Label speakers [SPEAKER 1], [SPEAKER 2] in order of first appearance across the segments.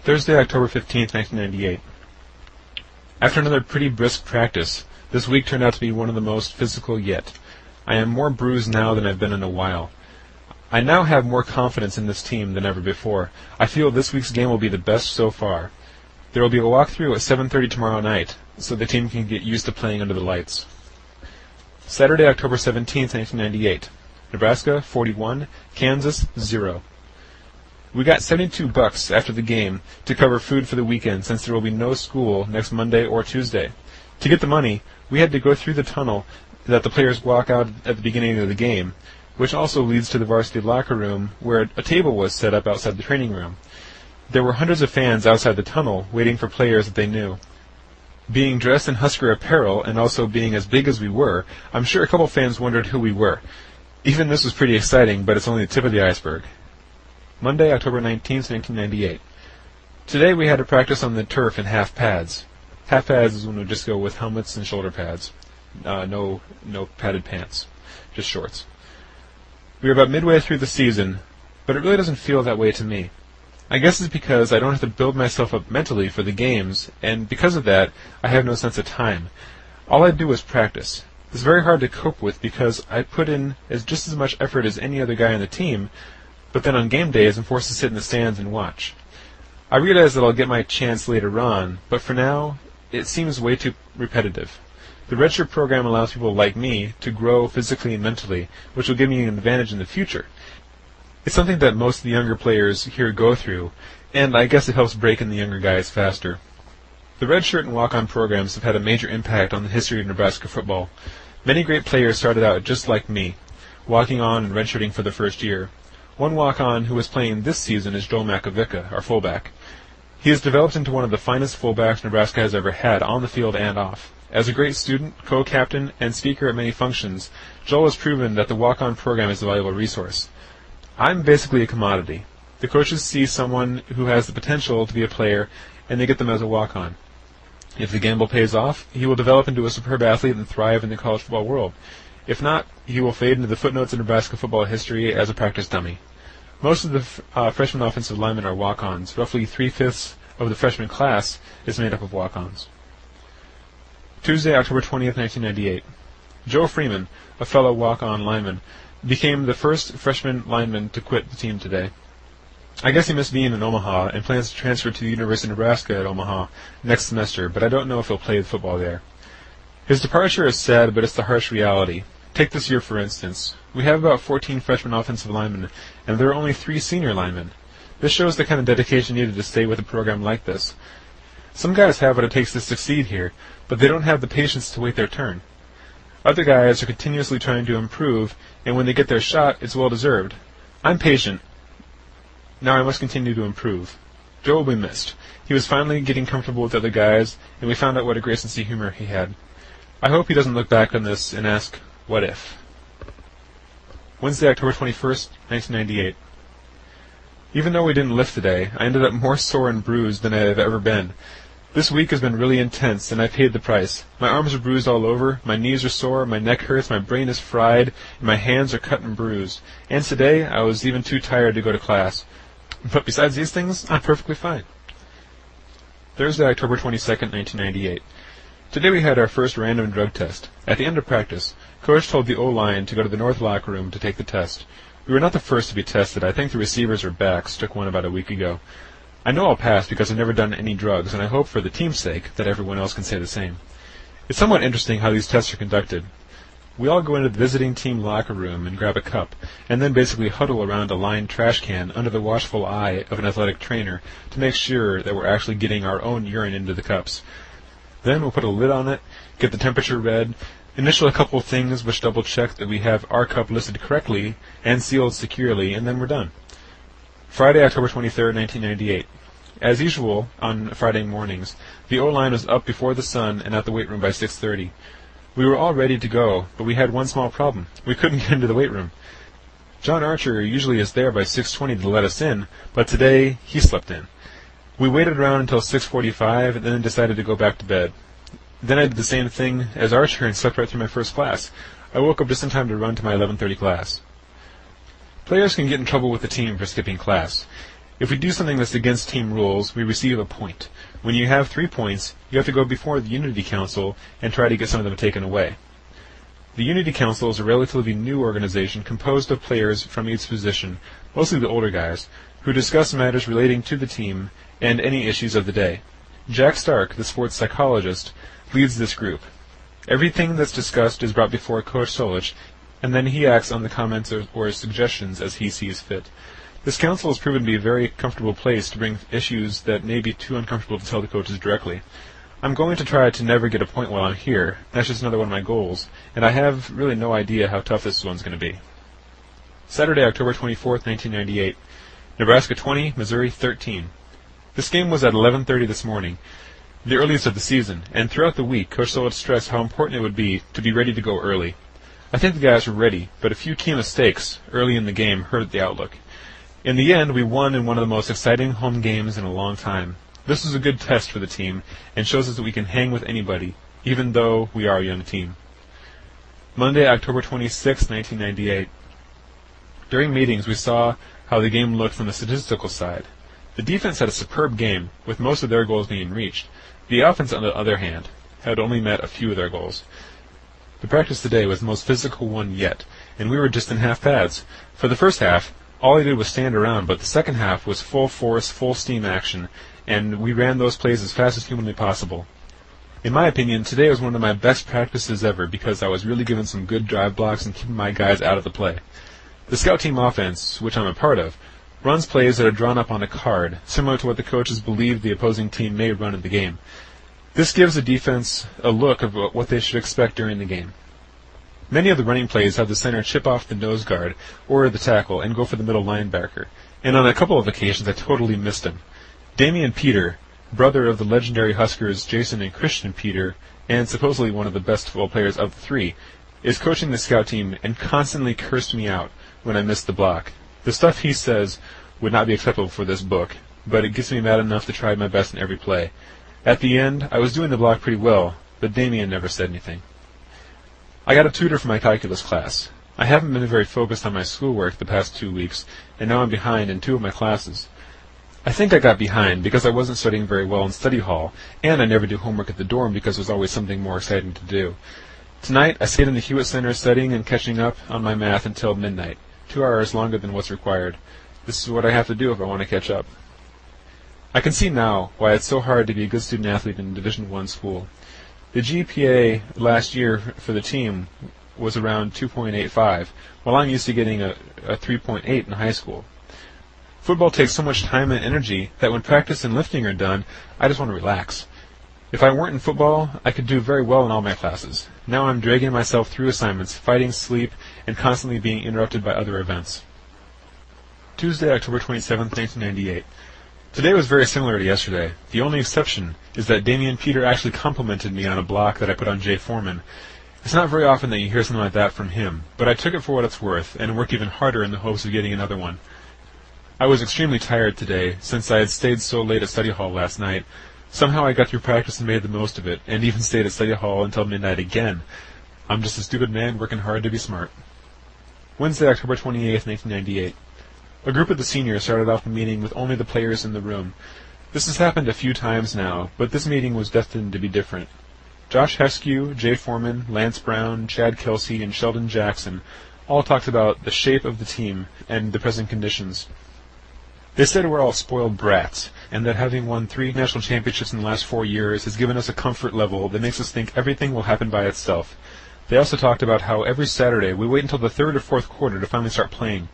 [SPEAKER 1] Thursday, October 15th, 1998. After another pretty brisk practice, this week turned out to be one of the most physical yet. I am more bruised now than I've been in a while. I now have more confidence in this team than ever before. I feel this week's game will be the best so far. There will be a walkthrough at 7:30 tomorrow night, so the team can get used to playing under the lights. Saturday, October 17th, 1998. Nebraska, 41, Kansas, 0. We got $72 after the game to cover food for the weekend since there will be no school next Monday or Tuesday. To get the money, we had to go through the tunnel that the players walk out at the beginning of the game, which also leads to the varsity locker room where a table was set up outside the training room. There were hundreds of fans outside the tunnel waiting for players that they knew. Being dressed in Husker apparel and also being as big as we were, I'm sure a couple fans wondered who we were. Even this was pretty exciting, but it's only the tip of the iceberg. Monday, October 19th, 1998. Today we had to practice on the turf in half pads. Half pads is when we just go with helmets and shoulder pads. No padded pants, just shorts. We are about midway through the season, but it really doesn't feel that way to me. I guess it's because I don't have to build myself up mentally for the games, and because of that, I have no sense of time. All I do is practice. It's very hard to cope with because I put in just as much effort as any other guy on the team, but then on game days I'm forced to sit in the stands and watch. I realize that I'll get my chance later on, but for now, it seems way too repetitive. The redshirt program allows people like me to grow physically and mentally, which will give me an advantage in the future. It's something that most of the younger players here go through, and I guess it helps break in the younger guys faster. The redshirt and walk-on programs have had a major impact on the history of Nebraska football. Many great players started out just like me, walking on and redshirting for the first year. One walk-on who is playing this season is Joel Makovica, our fullback. He has developed into one of the finest fullbacks Nebraska has ever had on the field and off. As a great student, co-captain, and speaker at many functions, Joel has proven that the walk-on program is a valuable resource. I'm basically a commodity. The coaches see someone who has the potential to be a player, and they get them as a walk-on. If the gamble pays off, he will develop into a superb athlete and thrive in the college football world. If not, he will fade into the footnotes of Nebraska football history as a practice dummy. Most of the freshman offensive linemen are walk-ons. Roughly 3/5 of the freshman class is made up of walk-ons. Tuesday, October 20th, 1998. Joe Freeman, a fellow walk-on lineman, became the first freshman lineman to quit the team today. I guess he missed being in Omaha and plans to transfer to the University of Nebraska at Omaha next semester, but I don't know if he'll play football there. His departure is sad, but it's the harsh reality. Take this year, for instance. We have about 14 freshman offensive linemen, and there are only 3 senior linemen. This shows the kind of dedication needed to stay with a program like this. Some guys have what it takes to succeed here, but they don't have the patience to wait their turn. Other guys are continuously trying to improve, and when they get their shot, it's well-deserved. I'm patient. Now I must continue to improve. Joe will be missed. He was finally getting comfortable with other guys, and we found out what a great sense of humor he had. I hope he doesn't look back on this and ask, what if? Wednesday, October 21st, 1998. Even though we didn't lift today, I ended up more sore and bruised than I have ever been. This week has been really intense, and I paid the price. My arms are bruised all over, my knees are sore, my neck hurts, my brain is fried, and my hands are cut and bruised. And today, I was even too tired to go to class. But besides these things, I'm perfectly fine. Thursday, October 22nd, 1998. Today we had our first random drug test. At the end of practice, Coach told the O-line to go to the north locker room to take the test. We were not the first to be tested. I think the receivers or backs took one about a week ago. I know I'll pass because I've never done any drugs, and I hope for the team's sake that everyone else can say the same. It's somewhat interesting how these tests are conducted. We all go into the visiting team locker room and grab a cup, and then basically huddle around a lined trash can under the watchful eye of an athletic trainer to make sure that we're actually getting our own urine into the cups. Then we'll put a lid on it, get the temperature read, initial a couple of things which double-check that we have our cup listed correctly and sealed securely, and then we're done. Friday, October 23rd, 1998. As usual on Friday mornings, the O-line was up before the sun and at the weight room by 6:30. We were all ready to go, but we had one small problem. We couldn't get into the weight room. John Archer usually is there by 6:20 to let us in, but today he slept in. We waited around until 6:45 and then decided to go back to bed. Then I did the same thing as Archer and slept right through my first class. I woke up just in time to run to my 11:30 class. Players can get in trouble with the team for skipping class. If we do something that's against team rules, we receive a point. When you have 3 points, you have to go before the Unity Council and try to get some of them taken away. The Unity Council is a relatively new organization composed of players from each position, mostly the older guys, who discuss matters relating to the team and any issues of the day. Jack Stark, the sports psychologist, leads this group. Everything that's discussed is brought before Coach Solich, and then he acts on the comments or suggestions as he sees fit. This council has proven to be a very comfortable place to bring issues that may be too uncomfortable to tell the coaches directly. I'm going to try to never get a point while I'm here. That's just another one of my goals, and I have really no idea how tough this one's going to be. Saturday, October 24th, 1998. Nebraska 20, Missouri 13. This game was at 11:30 this morning, the earliest of the season, and throughout the week, Coach Solich stressed how important it would be to be ready to go early. I think the guys were ready, but a few key mistakes early in the game hurt the outlook. In the end, we won in one of the most exciting home games in a long time. This was a good test for the team, and shows us that we can hang with anybody, even though we are a young team. Monday, October 26, 1998. During meetings, we saw how the game looked from the statistical side. The defense had a superb game, with most of their goals being reached. The offense, on the other hand, had only met a few of their goals. The practice today was the most physical one yet, and we were just in half pads. For the first half, all I did was stand around, but the second half was full force, full steam action, and we ran those plays as fast as humanly possible. In my opinion, today was one of my best practices ever because I was really given some good drive blocks and keeping my guys out of the play. The scout team offense, which I'm a part of, runs plays that are drawn up on a card, similar to what the coaches believe the opposing team may run in the game. This gives the defense a look of what they should expect during the game. Many of the running plays have the center chip off the nose guard or the tackle and go for the middle linebacker, and on a couple of occasions I totally missed him. Damian Peter, brother of the legendary Huskers Jason and Christian Peter, and supposedly one of the best football players of the three, is coaching the scout team and constantly cursed me out when I missed the block. The stuff he says would not be acceptable for this book, but it gets me mad enough to try my best in every play. At the end, I was doing the block pretty well, but Damian never said anything. I got a tutor for my calculus class. I haven't been very focused on my schoolwork the past 2 weeks, and now I'm behind in 2 of my classes. I think I got behind because I wasn't studying very well in study hall, and I never do homework at the dorm because there's always something more exciting to do. Tonight, I stayed in the Hewitt Center studying and catching up on my math until midnight, 2 hours longer than what's required. This is what I have to do if I want to catch up. I can see now why it's so hard to be a good student-athlete in a Division I school. The GPA last year for the team was around 2.85, while I'm used to getting a 3.8 in high school. Football takes so much time and energy that when practice and lifting are done, I just want to relax. If I weren't in football, I could do very well in all my classes. Now I'm dragging myself through assignments, fighting sleep, and constantly being interrupted by other events. Tuesday, October 27, 1998. Today was very similar to yesterday. The only exception is that Damian Peter actually complimented me on a block that I put on Jay Foreman. It's not very often that you hear something like that from him, but I took it for what it's worth and worked even harder in the hopes of getting another one. I was extremely tired today, since I had stayed so late at study hall last night. Somehow I got through practice and made the most of it, and even stayed at study hall until midnight again. I'm just a stupid man working hard to be smart. Wednesday, October 28, 1998. A group of the seniors started off the meeting with only the players in the room. This has happened a few times now, but this meeting was destined to be different. Josh Husker, Jay Foreman, Lance Brown, Chad Kelsey, and Sheldon Jackson all talked about the shape of the team and the present conditions. They said we're all spoiled brats, and that having won 3 national championships in the last 4 years has given us a comfort level that makes us think everything will happen by itself. They also talked about how every Saturday we wait until the 3rd or 4th quarter to finally start playing.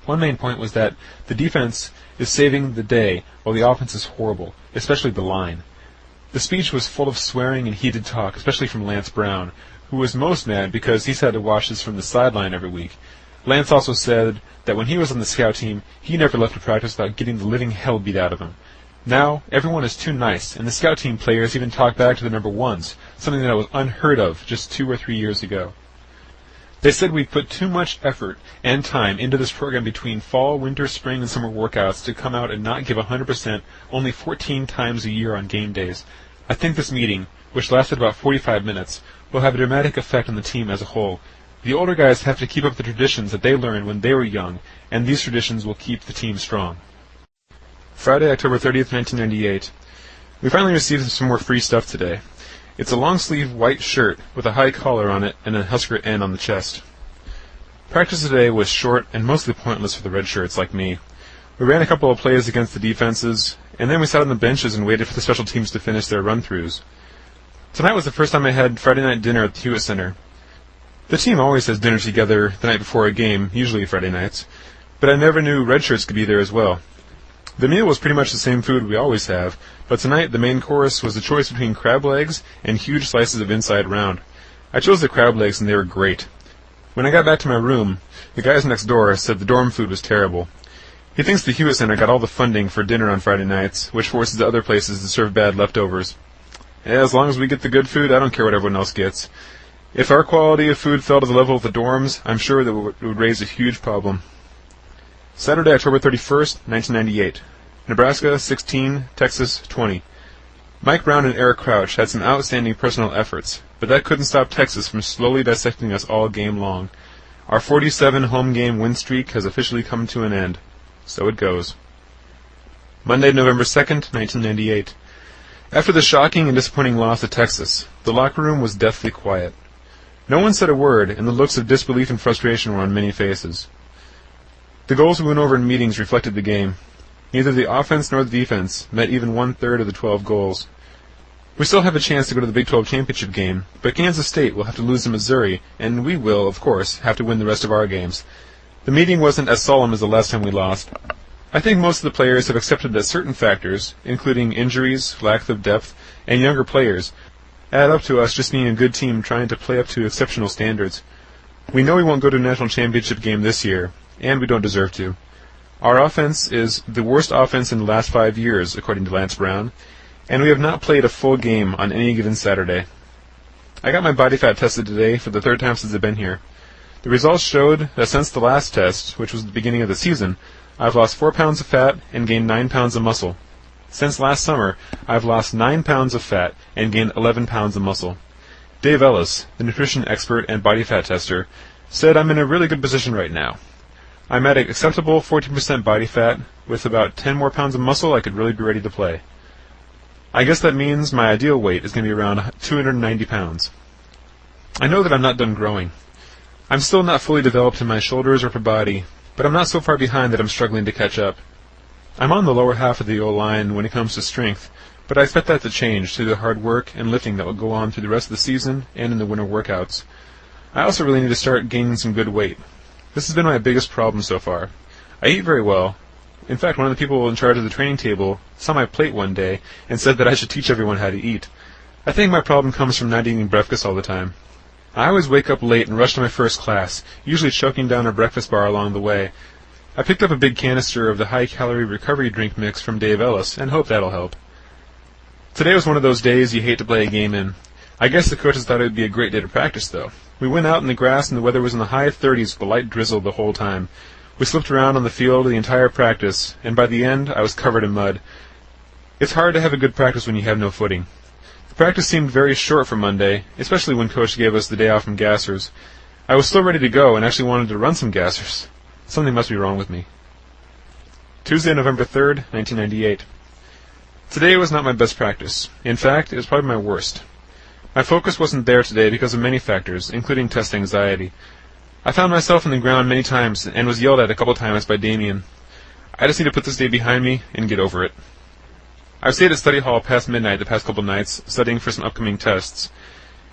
[SPEAKER 1] One main point was that the defense is saving the day while the offense is horrible, especially the line. The speech was full of swearing and heated talk, especially from Lance Brown, who was most mad because he's had to watch this from the sideline every week. Lance also said that when he was on the scout team, he never left a practice without getting the living hell beat out of him. Now, everyone is too nice, and the scout team players even talk back to the number ones, something that was unheard of just 2 or 3 years ago. They said we put too much effort and time into this program between fall, winter, spring, and summer workouts to come out and not give 100% only 14 times a year on game days. I think this meeting, which lasted about 45 minutes, will have a dramatic effect on the team as a whole. The older guys have to keep up the traditions that they learned when they were young, and these traditions will keep the team strong. Friday, October 30th, 1998. We finally received some more free stuff today. It's a long-sleeve white shirt with a high collar on it and a Husker N on the chest. Practice today was short and mostly pointless for the red shirts like me. We ran a couple of plays against the defenses, and then we sat on the benches and waited for the special teams to finish their run-throughs. Tonight was the first time I had Friday night dinner at the Hewitt Center. The team always has dinner together the night before a game, usually Friday nights, but I never knew red shirts could be there as well. The meal was pretty much the same food we always have, but tonight the main course was the choice between crab legs and huge slices of inside round. I chose the crab legs and they were great. When I got back to my room, the guys next door said the dorm food was terrible. He thinks the Hewitt Center got all the funding for dinner on Friday nights, which forces the other places to serve bad leftovers. As long as we get the good food, I don't care what everyone else gets. If our quality of food fell to the level of the dorms, I'm sure that it would raise a huge problem. Saturday, October 31st, 1998. Nebraska 16, Texas 20. Mike Brown and Eric Crouch had some outstanding personal efforts, but that couldn't stop Texas from slowly dissecting us all game long. Our 47 home game win streak has officially come to an end. So it goes. Monday, November 2nd, 1998. After the shocking and disappointing loss to Texas, the locker room was deathly quiet. No one said a word, and the looks of disbelief and frustration were on many faces. The goals we went over in meetings reflected the game. Neither the offense nor the defense met even 1/3 of the 12 goals. We still have a chance to go to the Big 12 championship game, but Kansas State will have to lose to Missouri, and we will, of course, have to win the rest of our games. The meeting wasn't as solemn as the last time we lost. I think most of the players have accepted that certain factors, including injuries, lack of depth, and younger players, add up to us just being a good team trying to play up to exceptional standards. We know we won't go to a national championship game this year, and we don't deserve to. Our offense is the worst offense in the last 5 years, according to Lance Brown, and we have not played a full game on any given Saturday. I got my body fat tested today for the 3rd time since I've been here. The results showed that since the last test, which was the beginning of the season, I've lost 4 pounds of fat and gained 9 pounds of muscle. Since last summer, I've lost 9 pounds of fat and gained 11 pounds of muscle. Dave Ellis, the nutrition expert and body fat tester, said I'm in a really good position right now. I'm at an acceptable 14% body fat. With about 10 more pounds of muscle, I could really be ready to play. I guess that means my ideal weight is going to be around 290 pounds. I know that I'm not done growing. I'm still not fully developed in my shoulders or upper body, but I'm not so far behind that I'm struggling to catch up. I'm on the lower half of the O-line when it comes to strength, but I expect that to change through the hard work and lifting that will go on through the rest of the season and in the winter workouts. I also really need to start gaining some good weight. This has been my biggest problem so far. I eat very well. In fact, one of the people in charge of the training table saw my plate one day and said that I should teach everyone how to eat. I think my problem comes from not eating breakfast all the time. I always wake up late and rush to my first class, usually choking down a breakfast bar along the way. I picked up a big canister of the high-calorie recovery drink mix from Dave Ellis and hope that'll help. Today was one of those days you hate to play a game in. I guess the coaches thought it would be a great day to practice, though. We went out in the grass and the weather was in the high 30s with a light drizzle the whole time. We slipped around on the field the entire practice, and by the end I was covered in mud. It's hard to have a good practice when you have no footing. The practice seemed very short for Monday, especially when Coach gave us the day off from gassers. I was still ready to go and actually wanted to run some gassers. Something must be wrong with me. Tuesday, November 3rd, 1998. Today was not my best practice. In fact, it was probably my worst. My focus wasn't there today because of many factors, including test anxiety. I found myself on the ground many times and was yelled at a couple times by Damien. I just need to put this day behind me and get over it. I've stayed at study hall past midnight the past couple nights, studying for some upcoming tests.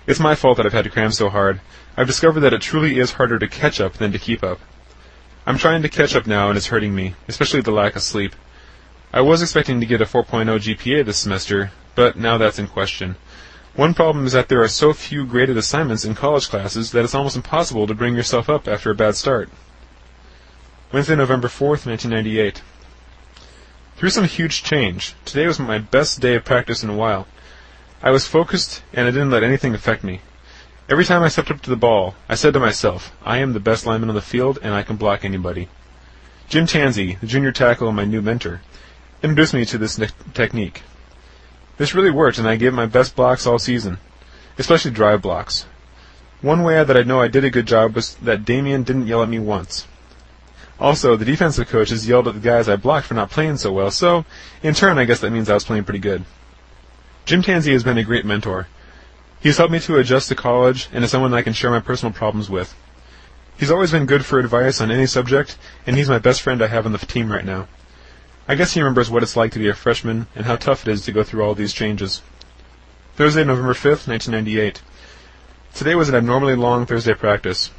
[SPEAKER 1] It's my fault that I've had to cram so hard. I've discovered that it truly is harder to catch up than to keep up. I'm trying to catch up now and it's hurting me, especially the lack of sleep. I was expecting to get a 4.0 GPA this semester, but now that's in question. One problem is that there are so few graded assignments in college classes that it's almost impossible to bring yourself up after a bad start. Wednesday, November 4th, 1998. Through some huge change, today was my best day of practice in a while. I was focused, and I didn't let anything affect me. Every time I stepped up to the ball, I said to myself, I am the best lineman on the field, and I can block anybody. Jim Tansey, the junior tackle and my new mentor, introduced me to this technique. This really worked, and I gave my best blocks all season, especially drive blocks. One way that I know I did a good job was that Damien didn't yell at me once. Also, the defensive coach has yelled at the guys I blocked for not playing so well, so, in turn, I guess that means I was playing pretty good. Jim Tansey has been a great mentor. He's helped me to adjust to college and is someone I can share my personal problems with. He's always been good for advice on any subject, and he's my best friend I have on the team right now. I guess he remembers what it's like to be a freshman and how tough it is to go through all these changes. Thursday, November 5th, 1998. Today was an abnormally long Thursday practice.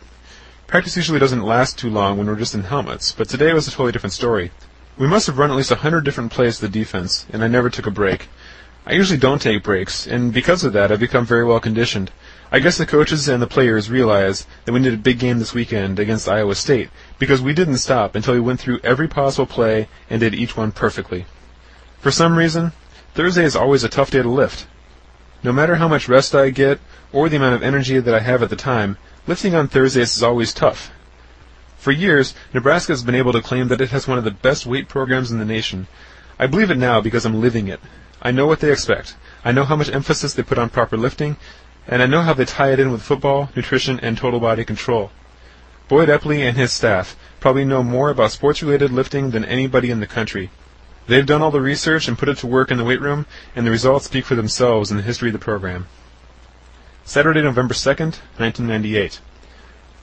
[SPEAKER 1] Practice usually doesn't last too long when we're just in helmets, but today was a totally different story. We must have run at least 100 different plays to the defense, and I never took a break. I usually don't take breaks, and because of that, I've become very well conditioned. I guess the coaches and the players realize that we need a big game this weekend against Iowa State, because we didn't stop until we went through every possible play and did each one perfectly. For some reason, Thursday is always a tough day to lift. No matter how much rest I get, or the amount of energy that I have at the time, lifting on Thursdays is always tough. For years, Nebraska has been able to claim that it has one of the best weight programs in the nation. I believe it now because I'm living it. I know what they expect. I know how much emphasis they put on proper lifting, and I know how they tie it in with football, nutrition, and total body control. Boyd Epley and his staff probably know more about sports-related lifting than anybody in the country. They've done all the research and put it to work in the weight room, and the results speak for themselves in the history of the program. Saturday, November 2nd, 1998.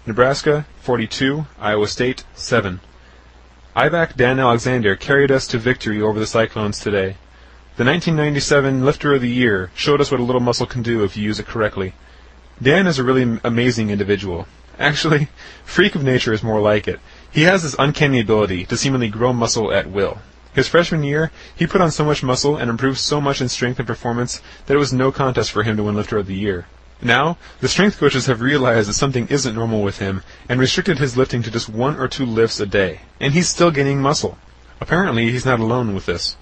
[SPEAKER 1] Nebraska, 42, Iowa State, 7. I-back Dan Alexander carried us to victory over the Cyclones today. The 1997 Lifter of the Year showed us what a little muscle can do if you use it correctly. Dan is a really amazing individual. Actually, freak of nature is more like it. He has this uncanny ability to seemingly grow muscle at will. His freshman year, he put on so much muscle and improved so much in strength and performance that it was no contest for him to win Lifter of the Year. Now, the strength coaches have realized that something isn't normal with him and restricted his lifting to just 1 or 2 lifts a day, and he's still gaining muscle. Apparently, he's not alone with this.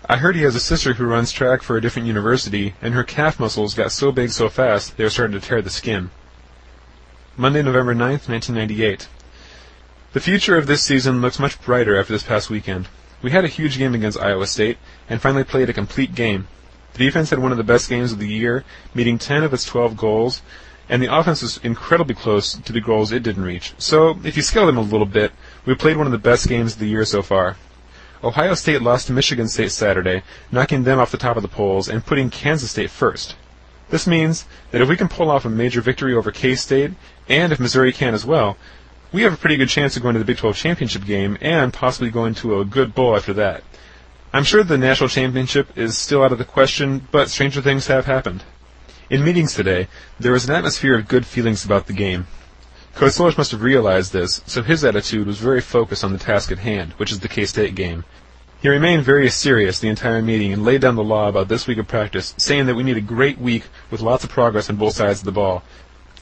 [SPEAKER 1] I heard he has a sister who runs track for a different university, and her calf muscles got so big so fast they were starting to tear the skin. Monday, November 9th, 1998. The future of this season looks much brighter after this past weekend. We had a huge game against Iowa State, and finally played a complete game. The defense had one of the best games of the year, meeting 10 of its 12 goals, and the offense was incredibly close to the goals it didn't reach. So, if you scale them a little bit, we played one of the best games of the year so far. Ohio State lost to Michigan State Saturday, knocking them off the top of the polls and putting Kansas State first. This means that if we can pull off a major victory over K-State, and if Missouri can as well, we have a pretty good chance of going to the Big 12 championship game and possibly going to a good bowl after that. I'm sure the national championship is still out of the question, but stranger things have happened. In meetings today, there was an atmosphere of good feelings about the game. Coach Solich must have realized this, so his attitude was very focused on the task at hand, which is the K-State game. He remained very serious the entire meeting and laid down the law about this week of practice, saying that we need a great week with lots of progress on both sides of the ball.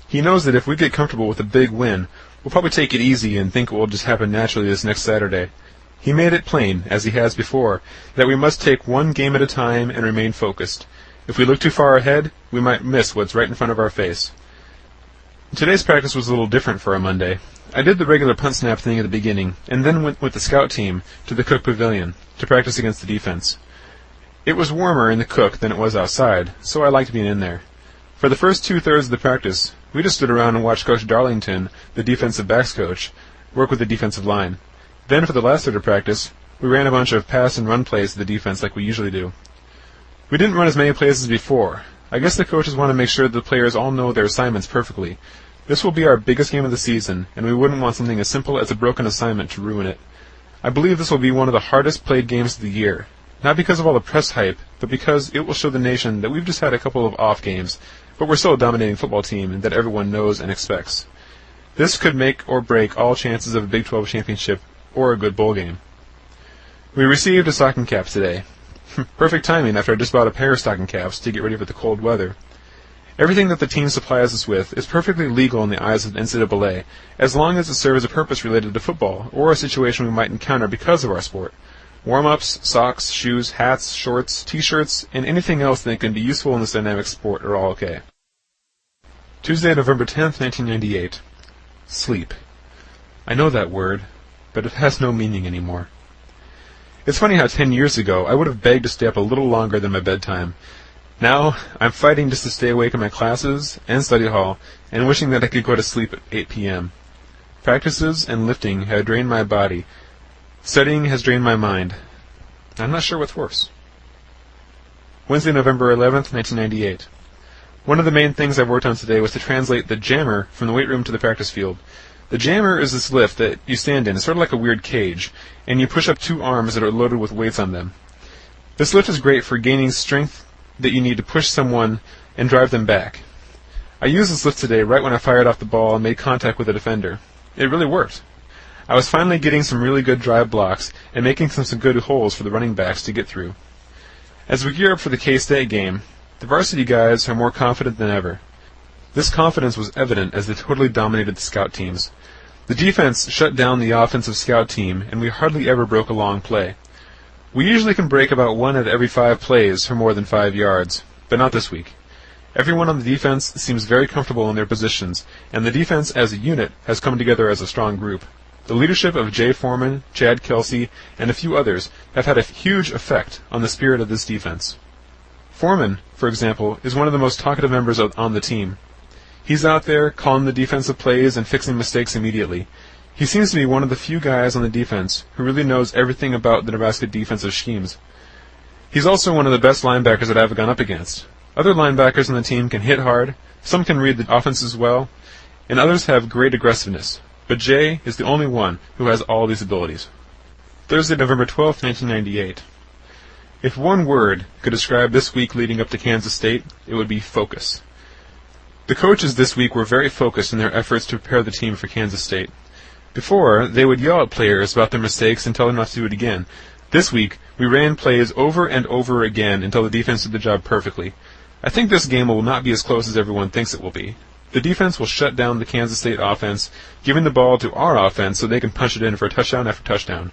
[SPEAKER 1] He knows that if we get comfortable with a big win, we'll probably take it easy and think it will just happen naturally this next Saturday. He made it plain, as he has before, that we must take one game at a time and remain focused. If we look too far ahead, we might miss what's right in front of our face. Today's practice was a little different for a Monday. I did the regular punt snap thing at the beginning, and then went with the scout team to the Cook Pavilion to practice against the defense. It was warmer in the Cook than it was outside, so I liked being in there. For the first 2/3 of the practice, we just stood around and watched Coach Darlington, the defensive backs coach, work with the defensive line. Then for the last third of practice, we ran a bunch of pass and run plays to the defense like we usually do. We didn't run as many plays as before. I guess the coaches want to make sure the players all know their assignments perfectly. This will be our biggest game of the season, and we wouldn't want something as simple as a broken assignment to ruin it. I believe this will be one of the hardest played games of the year, not because of all the press hype, but because it will show the nation that we've just had a couple of off games, but we're still a dominating football team that everyone knows and expects. This could make or break all chances of a Big 12 championship or a good bowl game. We received a stocking cap today. Perfect timing after I just bought a pair of stocking caps to get ready for the cold weather. Everything that the team supplies us with is perfectly legal in the eyes of the NCAA, as long as it serves a purpose related to football, or a situation we might encounter because of our sport. Warm-ups, socks, shoes, hats, shorts, t-shirts, and anything else that can be useful in this dynamic sport are all okay. Tuesday, November 10th, 1998. Sleep. I know that word, but it has no meaning anymore. It's funny how 10 years ago I would have begged to stay up a little longer than my bedtime. Now, I'm fighting just to stay awake in my classes and study hall, and wishing that I could go to sleep at 8 p.m. Practices and lifting have drained my body. Studying has drained my mind. I'm not sure what's worse. Wednesday, November 11th, 1998. One of the main things I worked on today was to translate the jammer from the weight room to the practice field. The jammer is this lift that you stand in. It's sort of like a weird cage, and you push up two arms that are loaded with weights on them. This lift is great for gaining strength that you need to push someone and drive them back. I used this lift today right when I fired off the ball and made contact with a defender. It really worked. I was finally getting some really good drive blocks and making some good holes for the running backs to get through. As we gear up for the K-State game, the varsity guys are more confident than ever. This confidence was evident as they totally dominated the scout teams. The defense shut down the offensive scout team, and we hardly ever broke a long play. We usually can break about 1 out of every 5 plays for more than 5 yards, but not this week. Everyone on the defense seems very comfortable in their positions, and the defense as a unit has come together as a strong group. The leadership of Jay Foreman, Chad Kelsey, and a few others have had a huge effect on the spirit of this defense. Foreman, for example, is one of the most talkative members on the team. He's out there calling the defensive plays and fixing mistakes immediately. He seems to be one of the few guys on the defense who really knows everything about the Nebraska defensive schemes. He's also one of the best linebackers that I've gone up against. Other linebackers on the team can hit hard, some can read the offenses well, and others have great aggressiveness. But Jay is the only one who has all these abilities. Thursday, November 12th, 1998. If one word could describe this week leading up to Kansas State, it would be focus. The coaches this week were very focused in their efforts to prepare the team for Kansas State. Before, they would yell at players about their mistakes and tell them not to do it again. This week, we ran plays over and over again until the defense did the job perfectly. I think this game will not be as close as everyone thinks it will be. The defense will shut down the Kansas State offense, giving the ball to our offense so they can punch it in for touchdown after touchdown.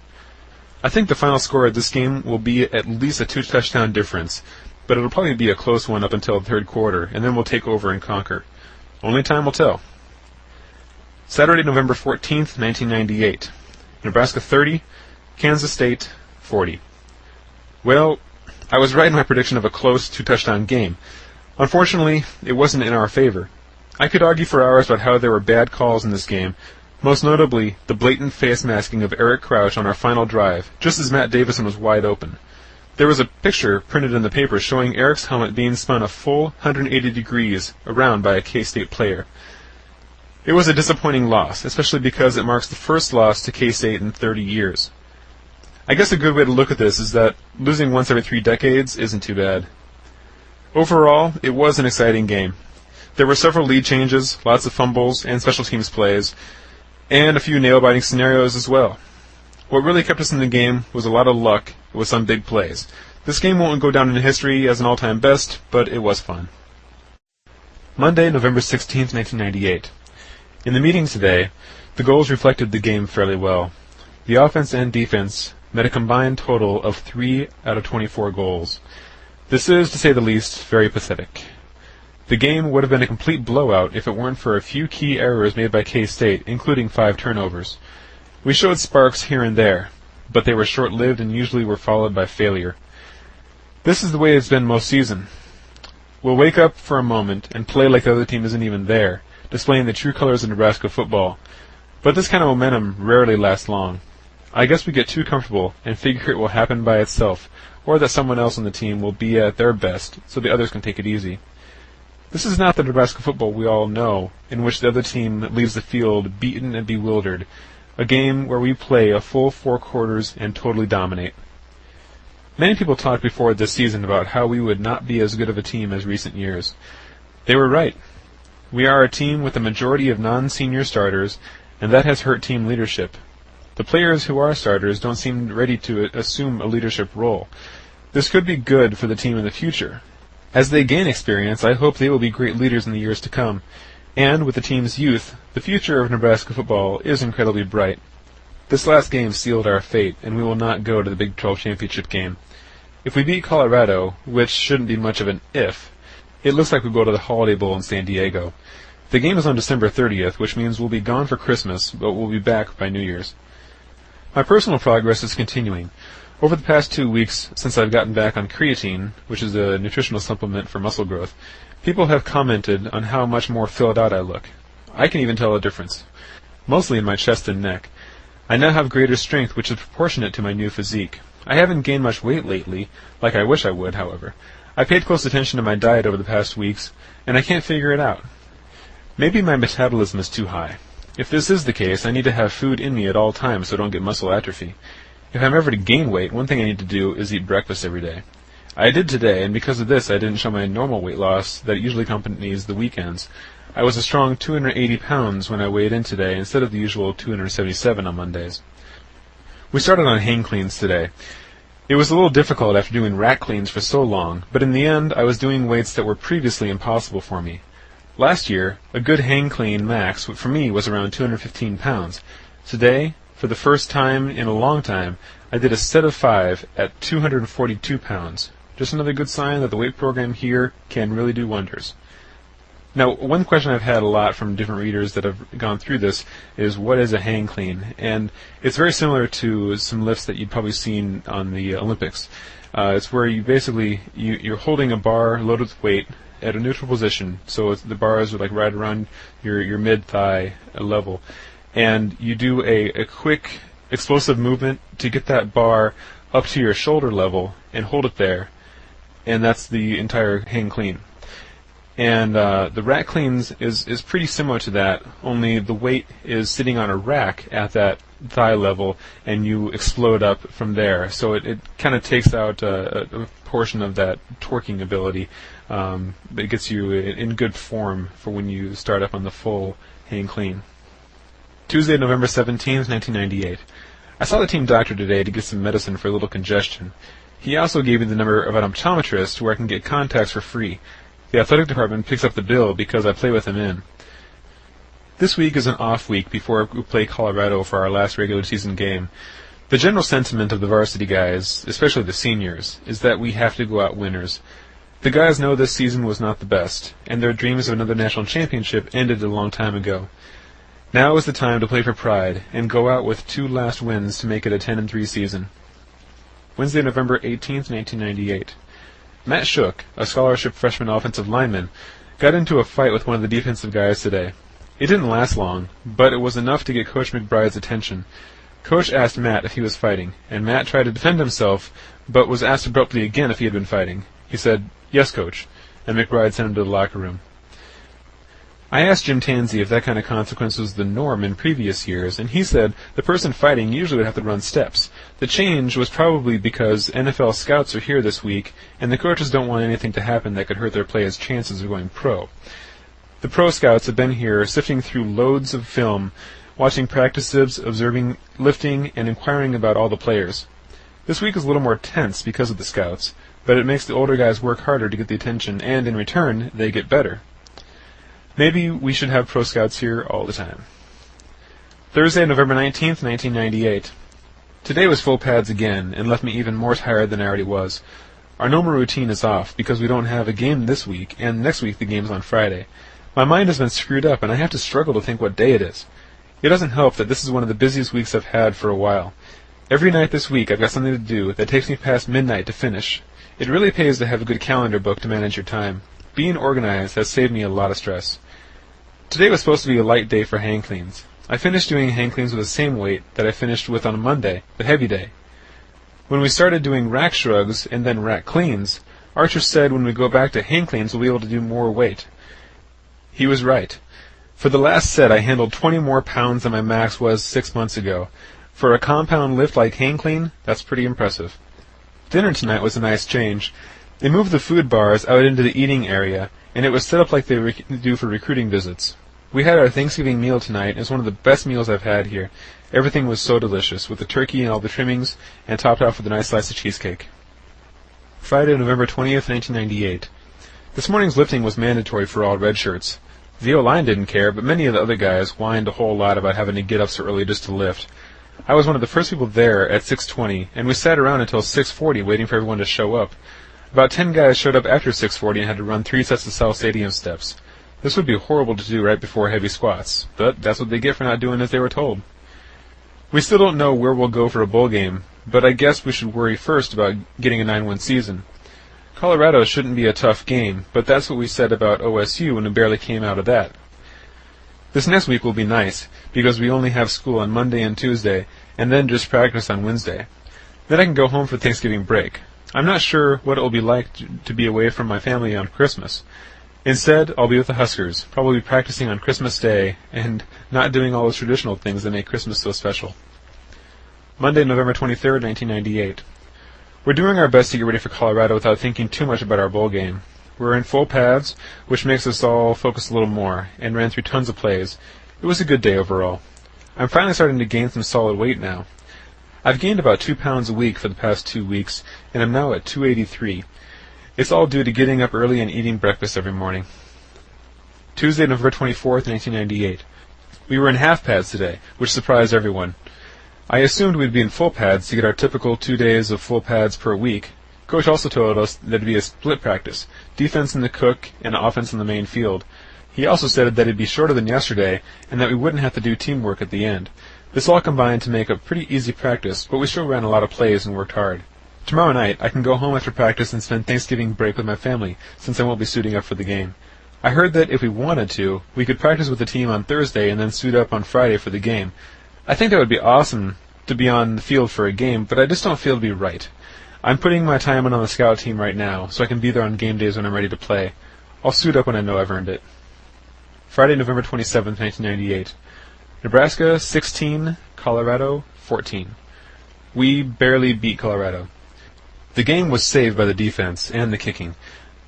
[SPEAKER 1] I think the final score of this game will be at least a 2-touchdown difference, but it'll probably be a close one up until the third quarter, and then we'll take over and conquer. Only time will tell. Saturday, November 14th, 1998. Nebraska 30, Kansas State 40. Well, I was right in my prediction of a close 2-touchdown game. Unfortunately, it wasn't in our favor. I could argue for hours about how there were bad calls in this game, most notably the blatant face masking of Eric Crouch on our final drive, just as Matt Davison was wide open. There was a picture printed in the paper showing Eric's helmet being spun a full 180 degrees around by a K-State player. It was a disappointing loss, especially because it marks the first loss to K-State in 30 years. I guess a good way to look at this is that losing once every 3 decades isn't too bad. Overall, it was an exciting game. There were several lead changes, lots of fumbles, and special teams plays, and a few nail-biting scenarios as well. What really kept us in the game was a lot of luck with some big plays. This game won't go down in history as an all-time best, but it was fun. Monday, November 16th, 1998. In the meeting today, the goals reflected the game fairly well. The offense and defense met a combined total of 3 out of 24 goals. This is, to say the least, very pathetic. The game would have been a complete blowout if it weren't for a few key errors made by K-State, including 5 turnovers. We showed sparks here and there, but they were short-lived and usually were followed by failure. This is the way it's been most season. We'll wake up for a moment and play like the other team isn't even there, displaying the true colors of Nebraska football. But this kind of momentum rarely lasts long. I guess we get too comfortable and figure it will happen by itself, or that someone else on the team will be at their best so the others can take it easy. This is not the Nebraska football we all know, in which the other team leaves the field beaten and bewildered, a game where we play a full 4 quarters and totally dominate. Many people talked before this season about how we would not be as good of a team as recent years. They were right. We are a team with a majority of non-senior starters, and that has hurt team leadership. The players who are starters don't seem ready to assume a leadership role. This could be good for the team in the future. As they gain experience, I hope they will be great leaders in the years to come. And with the team's youth, the future of Nebraska football is incredibly bright. This last game sealed our fate, and we will not go to the Big 12 championship game. If we beat Colorado, which shouldn't be much of an if, it looks like we'll go to the Holiday Bowl in San Diego. The game is on December 30th, which means we'll be gone for Christmas, but we'll be back by New Year's. My personal progress is continuing. Over the past 2 weeks, since I've gotten back on creatine, which is a nutritional supplement for muscle growth, people have commented on how much more filled out I look. I can even tell a difference. mostly in my chest and neck. I now have greater strength, which is proportionate to my new physique. I haven't gained much weight lately, like I wish I would, however. I paid close attention to my diet over the past weeks, and I can't figure it out. Maybe my metabolism is too high. If this is the case, I need to have food in me at all times so I don't get muscle atrophy. If I'm ever to gain weight, one thing I need to do is eat breakfast every day. I did today, and because of this I didn't show my normal weight loss that usually accompanies the weekends. I was a strong 280 pounds when I weighed in today, instead of the usual 277 on Mondays. We started on hang cleans today. It was a little difficult after doing rack cleans for so long, but in the end I was doing weights that were previously impossible for me. Last year, a good hang clean max for me was around 215 pounds. Today, for the first time in a long time, I did a set of 5 at 242 pounds. Just another good sign that the weight program here can really do wonders. Now, one question I've had a lot from different readers that have gone through this is, what is a hang clean? And it's very similar to some lifts that you've probably seen on the Olympics. It's where you basically, you're holding a bar loaded with weight at a neutral position, so the bars are like right around your mid-thigh level. And you do a quick, explosive movement to get that bar up to your shoulder level and hold it there. And that's the entire hang clean. And the rack cleans is pretty similar to that, only the weight is sitting on a rack at that thigh level, and you explode up from there. So it kind of takes out a portion of that torquing ability. It gets you in good form for when you start up on the full hang clean. Tuesday, November 17th, 1998. I saw the team doctor today to get some medicine for a little congestion. He also gave me the number of an optometrist where I can get contacts for free. The athletic department picks up the bill because I play with him in. This week is an off week before we play Colorado for our last regular season game. The general sentiment of the varsity guys, especially the seniors, is that we have to go out winners. The guys know this season was not the best, and their dreams of another national championship ended a long time ago. Now is the time to play for pride and go out with 2 last wins to make it a 10-3 season. Wednesday, November 18th, 1998. Matt Shook, a scholarship freshman offensive lineman, got into a fight with one of the defensive guys today. It didn't last long, but it was enough to get Coach McBride's attention. Coach asked Matt if he was fighting, and Matt tried to defend himself, but was asked abruptly again if he had been fighting. He said, "Yes, Coach," and McBride sent him to the locker room. I asked Jim Tansey if that kind of consequence was the norm in previous years, and he said the person fighting usually would have to run steps. The change was probably because NFL scouts are here this week, and the coaches don't want anything to happen that could hurt their players' chances of going pro. The pro scouts have been here sifting through loads of film, watching practices, observing lifting, and inquiring about all the players. This week is a little more tense because of the scouts, but it makes the older guys work harder to get the attention, and in return, they get better. Maybe we should have pro scouts here all the time. Thursday, November 19th, 1998. Today was full pads again, and left me even more tired than I already was. Our normal routine is off, because we don't have a game this week, and next week the game's on Friday. My mind has been screwed up, and I have to struggle to think what day it is. It doesn't help that this is one of the busiest weeks I've had for a while. Every night this week I've got something to do that takes me past midnight to finish. It really pays to have a good calendar book to manage your time. Being organized has saved me a lot of stress. Today was supposed to be a light day for hang cleans. I finished doing hang cleans with the same weight that I finished with on Monday, the heavy day. When we started doing rack shrugs and then rack cleans, Archer said when we go back to hang cleans we'll be able to do more weight. He was right. For the last set I handled 20 more pounds than my max was 6 months ago. For a compound lift like hang clean, that's pretty impressive. Dinner tonight was a nice change. They moved the food bars out into the eating area, and it was set up like they do for recruiting visits. We had our Thanksgiving meal tonight, and it was one of the best meals I've had here. Everything was so delicious, with the turkey and all the trimmings, and topped off with a nice slice of cheesecake. Friday, November 20th, 1998. This morning's lifting was mandatory for all red shirts. The O-line didn't care, but many of the other guys whined a whole lot about having to get up so early just to lift. I was one of the first people there at 6:20, and we sat around until 6:40 waiting for everyone to show up. About 10 guys showed up after 6:40 and had to run 3 sets of South Stadium steps. This would be horrible to do right before heavy squats, but that's what they get for not doing as they were told. We still don't know where we'll go for a bowl game, but I guess we should worry first about getting a 9-win season. Colorado shouldn't be a tough game, but that's what we said about OSU when we barely came out of that. This next week will be nice, because we only have school on Monday and Tuesday, and then just practice on Wednesday. Then I can go home for Thanksgiving break. I'm not sure what it will be like to be away from my family on Christmas. Instead, I'll be with the Huskers, probably practicing on Christmas Day, and not doing all those traditional things that make Christmas so special. Monday, November 23rd, 1998. We're doing our best to get ready for Colorado without thinking too much about our bowl game. We're in full pads, which makes us all focus a little more, and ran through tons of plays. It was a good day overall. I'm finally starting to gain some solid weight now. I've gained about 2 pounds a week for the past 2 weeks, and I'm now at 283. It's all due to getting up early and eating breakfast every morning. Tuesday, November 24th, 1998. We were in half pads today, which surprised everyone. I assumed we'd be in full pads to get our typical 2 days of full pads per week. Coach also told us that it'd be a split practice, defense in the cook and offense in the main field. He also said that it'd be shorter than yesterday, and that we wouldn't have to do teamwork at the end. This all combined to make a pretty easy practice, but we still ran a lot of plays and worked hard. Tomorrow night, I can go home after practice and spend Thanksgiving break with my family, since I won't be suiting up for the game. I heard that if we wanted to, we could practice with the team on Thursday and then suit up on Friday for the game. I think that would be awesome to be on the field for a game, but I just don't feel to be right. I'm putting my time in on the scout team right now, so I can be there on game days when I'm ready to play. I'll suit up when I know I've earned it. Friday, November 27th, 1998. Nebraska 16, Colorado 14. We barely beat Colorado. The game was saved by the defense and the kicking.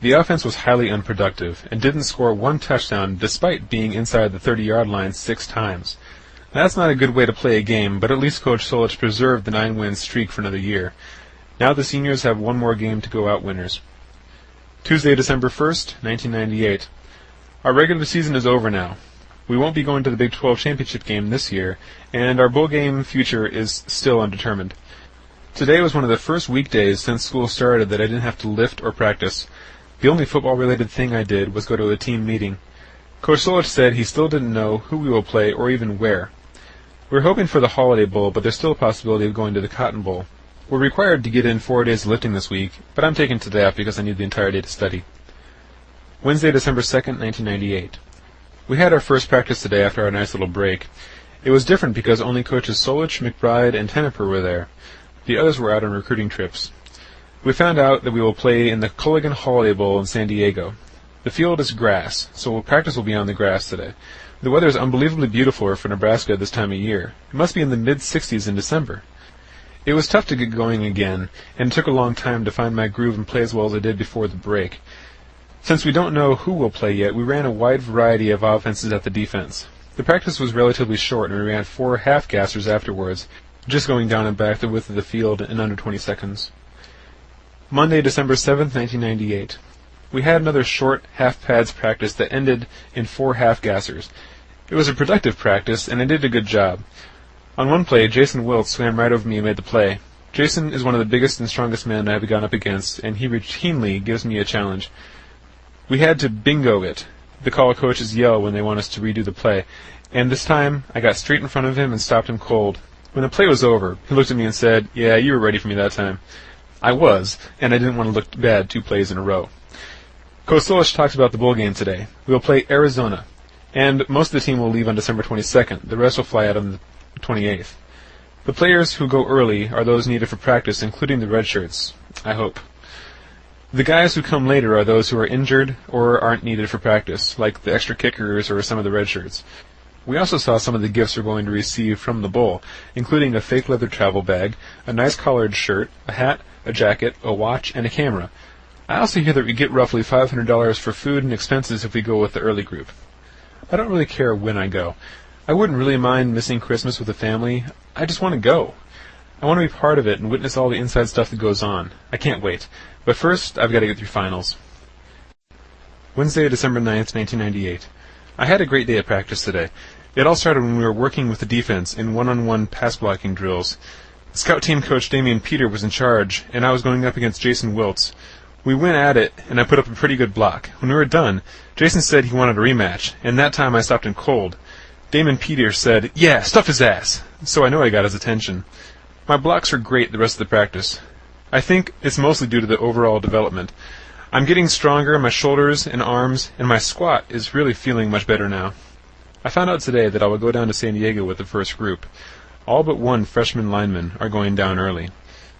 [SPEAKER 1] The offense was highly unproductive and didn't score one touchdown despite being inside the 30-yard line 6 times. That's not a good way to play a game, but at least Coach Solich preserved the 9-win streak for another year. Now the seniors have one more game to go out winners. Tuesday, December 1st, 1998. Our regular season is over now. We won't be going to the Big 12 championship game this year, and our bowl game future is still undetermined. Today was one of the first weekdays since school started that I didn't have to lift or practice. The only football-related thing I did was go to a team meeting. Coach Solich said he still didn't know who we will play or even where. We're hoping for the Holiday Bowl, but there's still a possibility of going to the Cotton Bowl. We're required to get in 4 days of lifting this week, but I'm taking today off because I need the entire day to study. Wednesday, December 2nd, 1998. We had our first practice today after our nice little break. It was different because only coaches Solich, McBride, and Tenneper were there. The others were out on recruiting trips. We found out that we will play in the Culligan Holiday Bowl in San Diego. The field is grass, so practice will be on the grass today. The weather is unbelievably beautiful for Nebraska this time of year. It must be in the mid-60s in December. It was tough to get going again, and it took a long time to find my groove and play as well as I did before the break. Since we don't know who will play yet, we ran a wide variety of offenses at the defense. The practice was relatively short, and we ran 4 half-gassers afterwards, just going down and back the width of the field in under 20 seconds. Monday, December 7th, 1998. We had another short half-pads practice that ended in 4 half-gassers. It was a productive practice, and I did a good job. On one play, Jason Wiltz swam right over me and made the play. Jason is one of the biggest and strongest men I've gone up against, and he routinely gives me a challenge. We had to bingo it, the call coaches yell when they want us to redo the play, and this time I got straight in front of him and stopped him cold. When the play was over, he looked at me and said, "Yeah, you were ready for me that time." I was, and I didn't want to look bad 2 plays in a row. Coach Solich talked about the bowl game today. We will play Arizona, and most of the team will leave on December 22nd. The rest will fly out on the 28th. The players who go early are those needed for practice, including the redshirts, I hope. The guys who come later are those who are injured or aren't needed for practice, like the extra kickers or some of the redshirts. We also saw some of the gifts we're going to receive from the bowl, including a fake leather travel bag, a nice collared shirt, a hat, a jacket, a watch, and a camera. I also hear that we get roughly $500 for food and expenses if we go with the early group. I don't really care when I go. I wouldn't really mind missing Christmas with the family. I just want to go. I want to be part of it and witness all the inside stuff that goes on. I can't wait. But first, I've got to get through finals. Wednesday, December 9th, 1998. I had a great day at practice today. It all started when we were working with the defense in one-on-one pass-blocking drills. Scout team coach Damian Peter was in charge, and I was going up against Jason Wiltz. We went at it, and I put up a pretty good block. When we were done, Jason said he wanted a rematch, and that time I stopped him cold. Damian Peter said, "Yeah, stuff his ass," so I know I got his attention. My blocks were great the rest of the practice. I think it's mostly due to the overall development. I'm getting stronger in my shoulders and arms, and my squat is really feeling much better now. I found out today that I will go down to San Diego with the first group. All but one freshman lineman are going down early.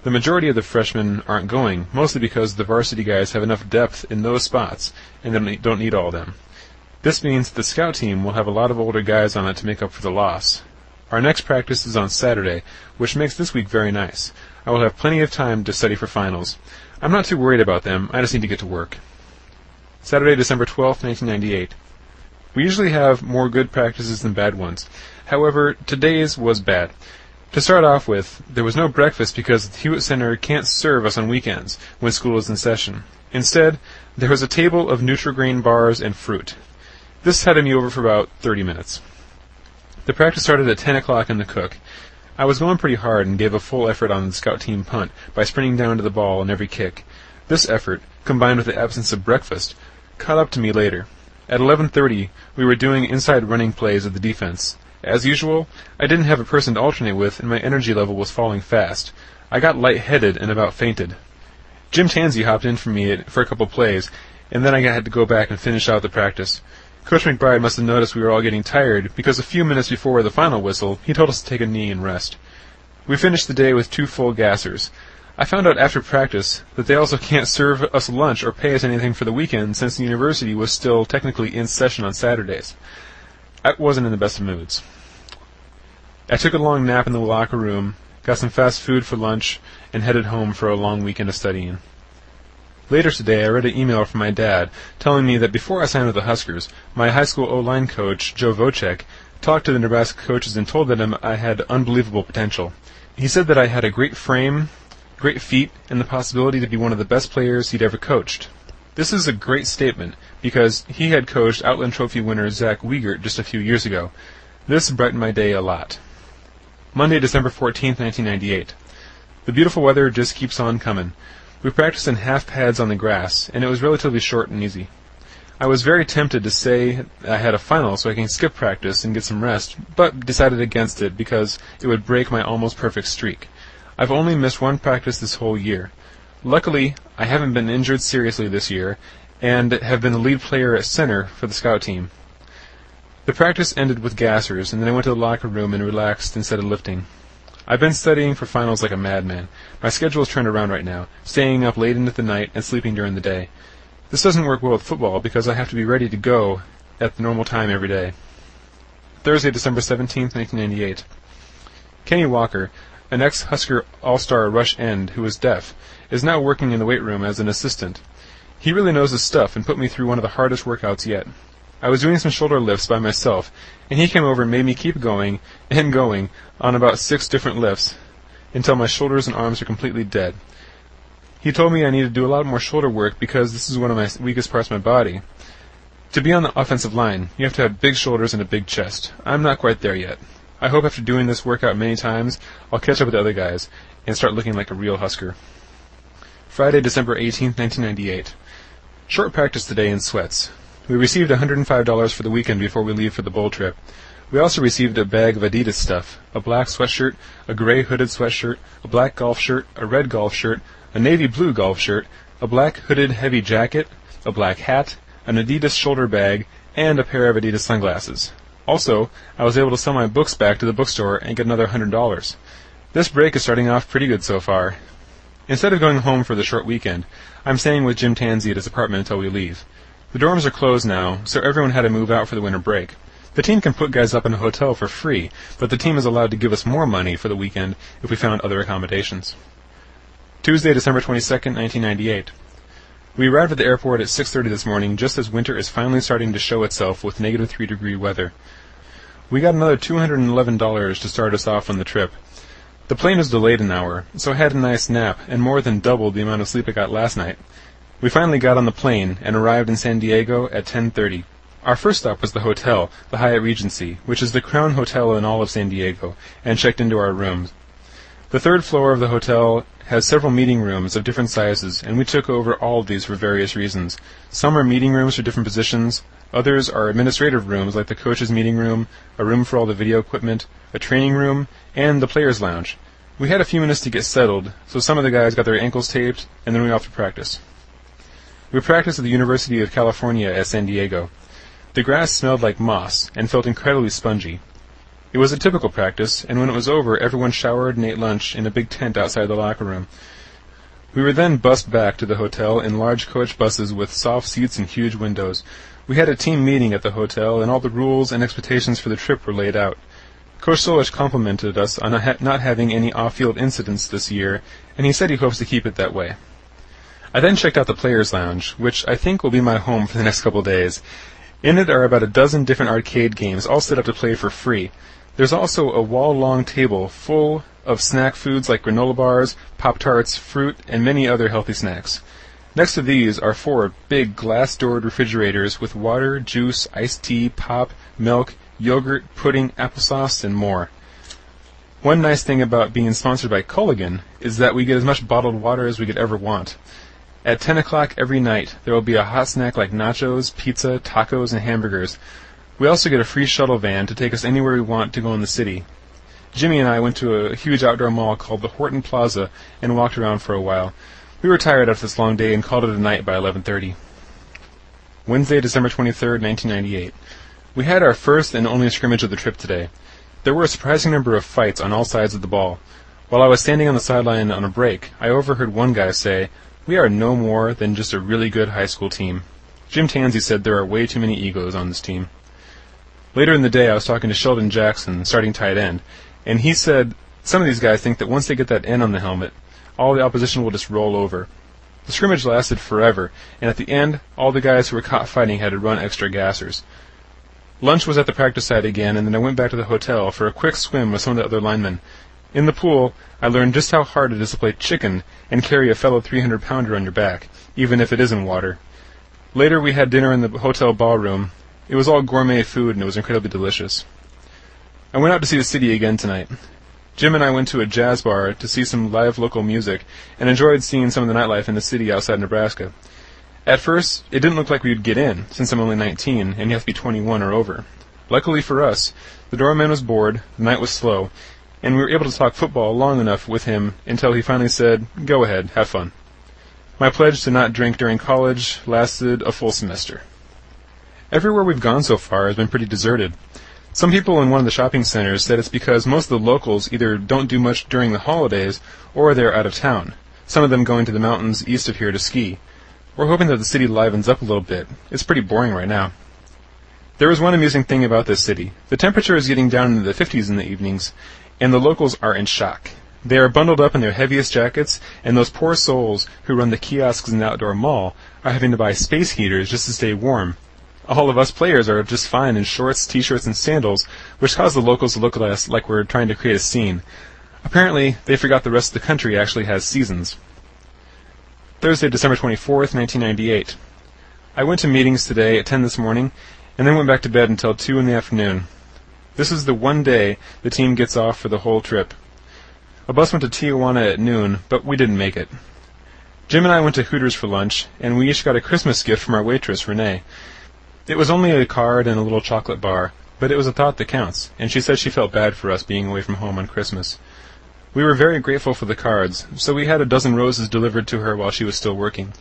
[SPEAKER 1] The majority of the freshmen aren't going, mostly because the varsity guys have enough depth in those spots, and they don't need all of them. This means the scout team will have a lot of older guys on it to make up for the loss. Our next practice is on Saturday, which makes this week very nice. I will have plenty of time to study for finals. I'm not too worried about them, I just need to get to work. Saturday, December 12th, 1998. We usually have more good practices than bad ones. However, today's was bad. To start off with, there was no breakfast because the Hewitt Center can't serve us on weekends when school is in session. Instead, there was a table of Nutri-Grain bars and fruit. This had me over for about 30 minutes. The practice started at 10 o'clock in the cook. I was going pretty hard and gave a full effort on the scout team punt by sprinting down to the ball on every kick. This effort, combined with the absence of breakfast, caught up to me later. At 11:30, we were doing inside running plays of the defense. As usual, I didn't have a person to alternate with, and my energy level was falling fast. I got lightheaded and about fainted. Jim Tansey hopped in for me for a couple plays, and then I had to go back and finish out the practice. Coach McBride must have noticed we were all getting tired, because a few minutes before the final whistle, he told us to take a knee and rest. We finished the day with 2 full gassers. I found out after practice that they also can't serve us lunch or pay us anything for the weekend since the university was still technically in session on Saturdays. I wasn't in the best of moods. I took a long nap in the locker room, got some fast food for lunch, and headed home for a long weekend of studying. Later today, I read an email from my dad telling me that before I signed with the Huskers, my high school O-line coach, Joe Vocek, talked to the Nebraska coaches and told them I had unbelievable potential. He said that I had a great frame, great feet, and the possibility to be one of the best players he'd ever coached. This is a great statement because he had coached Outland Trophy winner Zach Wiegert just a few years ago. This brightened my day a lot. Monday, December 14th, 1998. The beautiful weather just keeps on coming. We practiced in half pads on the grass, and it was relatively short and easy. I was very tempted to say I had a final so I can skip practice and get some rest, but decided against it because it would break my almost perfect streak. I've only missed one practice this whole year. Luckily, I haven't been injured seriously this year, and have been the lead player at center for the scout team. The practice ended with gassers, and then I went to the locker room and relaxed instead of lifting. I've been studying for finals like a madman. My schedule is turned around right now, staying up late into the night and sleeping during the day. This doesn't work well with football because I have to be ready to go at the normal time every day. Thursday, December 17th, 1998. Kenny Walker, an ex-Husker All-Star rush end who is deaf, is now working in the weight room as an assistant. He really knows his stuff and put me through one of the hardest workouts yet. I was doing some shoulder lifts by myself, and he came over and made me keep going and going on about 6 different lifts until my shoulders and arms are completely dead. He told me I need to do a lot more shoulder work because this is one of my weakest parts of my body. To be on the offensive line, you have to have big shoulders and a big chest. I'm not quite there yet. I hope after doing this workout many times, I'll catch up with the other guys and start looking like a real Husker. Friday, December 18th, 1998. Short practice today in sweats. We received $105 for the weekend before we leave for the bowl trip. We also received a bag of Adidas stuff, a black sweatshirt, a gray hooded sweatshirt, a black golf shirt, a red golf shirt, a navy blue golf shirt, a black hooded heavy jacket, a black hat, an Adidas shoulder bag, and a pair of Adidas sunglasses. Also, I was able to sell my books back to the bookstore and get another $100. This break is starting off pretty good so far. Instead of going home for the short weekend, I'm staying with Jim Tansey at his apartment until we leave. The dorms are closed now, so everyone had to move out for the winter break. The team can put guys up in a hotel for free, but the team is allowed to give us more money for the weekend if we found other accommodations. Tuesday, December 22nd, 1998. We arrived at the airport at 6:30 this morning just as winter is finally starting to show itself with -3-degree weather. We got another $211 to start us off on the trip. The plane was delayed an hour, so I had a nice nap and more than doubled the amount of sleep I got last night. We finally got on the plane and arrived in San Diego at 10:30. Our first stop was the hotel, the Hyatt Regency, which is the crown hotel in all of San Diego, and checked into our rooms. The 3rd floor of the hotel has several meeting rooms of different sizes, and we took over all of these for various reasons. Some are meeting rooms for different positions, others are administrative rooms like the coach's meeting room, a room for all the video equipment, a training room, and the players' lounge. We had a few minutes to get settled, so some of the guys got their ankles taped, and then we went off to practice. We practiced at the University of California at San Diego. The grass smelled like moss and felt incredibly spongy. It was a typical practice, and when it was over, everyone showered and ate lunch in a big tent outside the locker room. We were then bussed back to the hotel in large coach buses with soft seats and huge windows. We had a team meeting at the hotel, and all the rules and expectations for the trip were laid out. Coach Solich complimented us on not having any off-field incidents this year, and he said he hopes to keep it that way. I then checked out the Players' Lounge, which I think will be my home for the next couple days. In it are about a dozen different arcade games, all set up to play for free. There's also a wall-long table full of snack foods like granola bars, Pop-Tarts, fruit, and many other healthy snacks. Next to these are 4 big glass-doored refrigerators with water, juice, iced tea, pop, milk, yogurt, pudding, applesauce, and more. One nice thing about being sponsored by Culligan is that we get as much bottled water as we could ever want. At 10 o'clock every night, there will be a hot snack like nachos, pizza, tacos, and hamburgers. We also get a free shuttle van to take us anywhere we want to go in the city. Jimmy and I went to a huge outdoor mall called the Horton Plaza and walked around for a while. We were tired after this long day and called it a night by 11:30. Wednesday, December 23rd, 1998. We had our first and only scrimmage of the trip today. There were a surprising number of fights on all sides of the ball. While I was standing on the sideline on a break, I overheard one guy say, "We are no more than just a really good high school team." Jim Tansey said there are way too many egos on this team. Later in the day, I was talking to Sheldon Jackson, starting tight end, and he said some of these guys think that once they get that N on the helmet, all the opposition will just roll over. The scrimmage lasted forever, and at the end, all the guys who were caught fighting had to run extra gassers. Lunch was at the practice site again, and then I went back to the hotel for a quick swim with some of the other linemen. In the pool, I learned just how hard it is to play chicken and carry a fellow 300-pounder on your back, even if it is in water. Later, we had dinner in the hotel ballroom. It was all gourmet food, and it was incredibly delicious. I went out to see the city again tonight. Jim and I went to a jazz bar to see some live local music, and enjoyed seeing some of the nightlife in the city outside Nebraska. At first, it didn't look like we would get in, since I'm only 19, and you have to be 21 or over. Luckily for us, the doorman was bored, the night was slow, and we were able to talk football long enough with him until he finally said, "Go ahead, have fun." My pledge to not drink during college lasted a full semester. Everywhere we've gone so far has been pretty deserted. Some people in one of the shopping centers said it's because most of the locals either don't do much during the holidays or they're out of town, some of them going to the mountains east of here to ski. We're hoping that the city livens up a little bit. It's pretty boring right now. There is one amusing thing about this city. The temperature is getting down into the 50s in the evenings, and the locals are in shock. They are bundled up in their heaviest jackets, and those poor souls who run the kiosks in the outdoor mall are having to buy space heaters just to stay warm. All of us players are just fine in shorts, t-shirts, and sandals, which cause the locals to look at us like we're trying to create a scene. Apparently, they forgot the rest of the country actually has seasons. Thursday, December 24th, 1998. I went to meetings today at 10 this morning, and then went back to bed until 2 in the afternoon. This is the one day the team gets off for the whole trip. A bus went to Tijuana at noon, but we didn't make it. Jim and I went to Hooters for lunch, and we each got a Christmas gift from our waitress, Renee. It was only a card and a little chocolate bar, but it was a thought that counts, and she said she felt bad for us being away from home on Christmas. We were very grateful for the cards, so we had a dozen roses delivered to her while she was still working.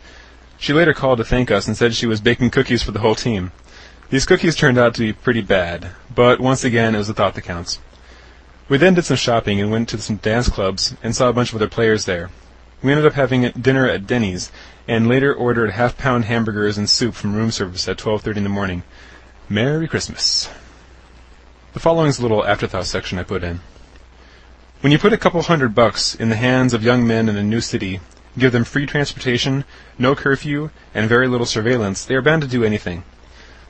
[SPEAKER 1] She later called to thank us and said she was baking cookies for the whole team. These cookies turned out to be pretty bad, but once again, it was a thought that counts. We then did some shopping and went to some dance clubs and saw a bunch of other players there. We ended up having dinner at Denny's, and later ordered half-pound hamburgers and soup from room service at 12:30 in the morning. Merry Christmas. The following is a little afterthought section I put in. When you put a couple $100 in the hands of young men in a new city, give them free transportation, no curfew, and very little surveillance, they are bound to do anything.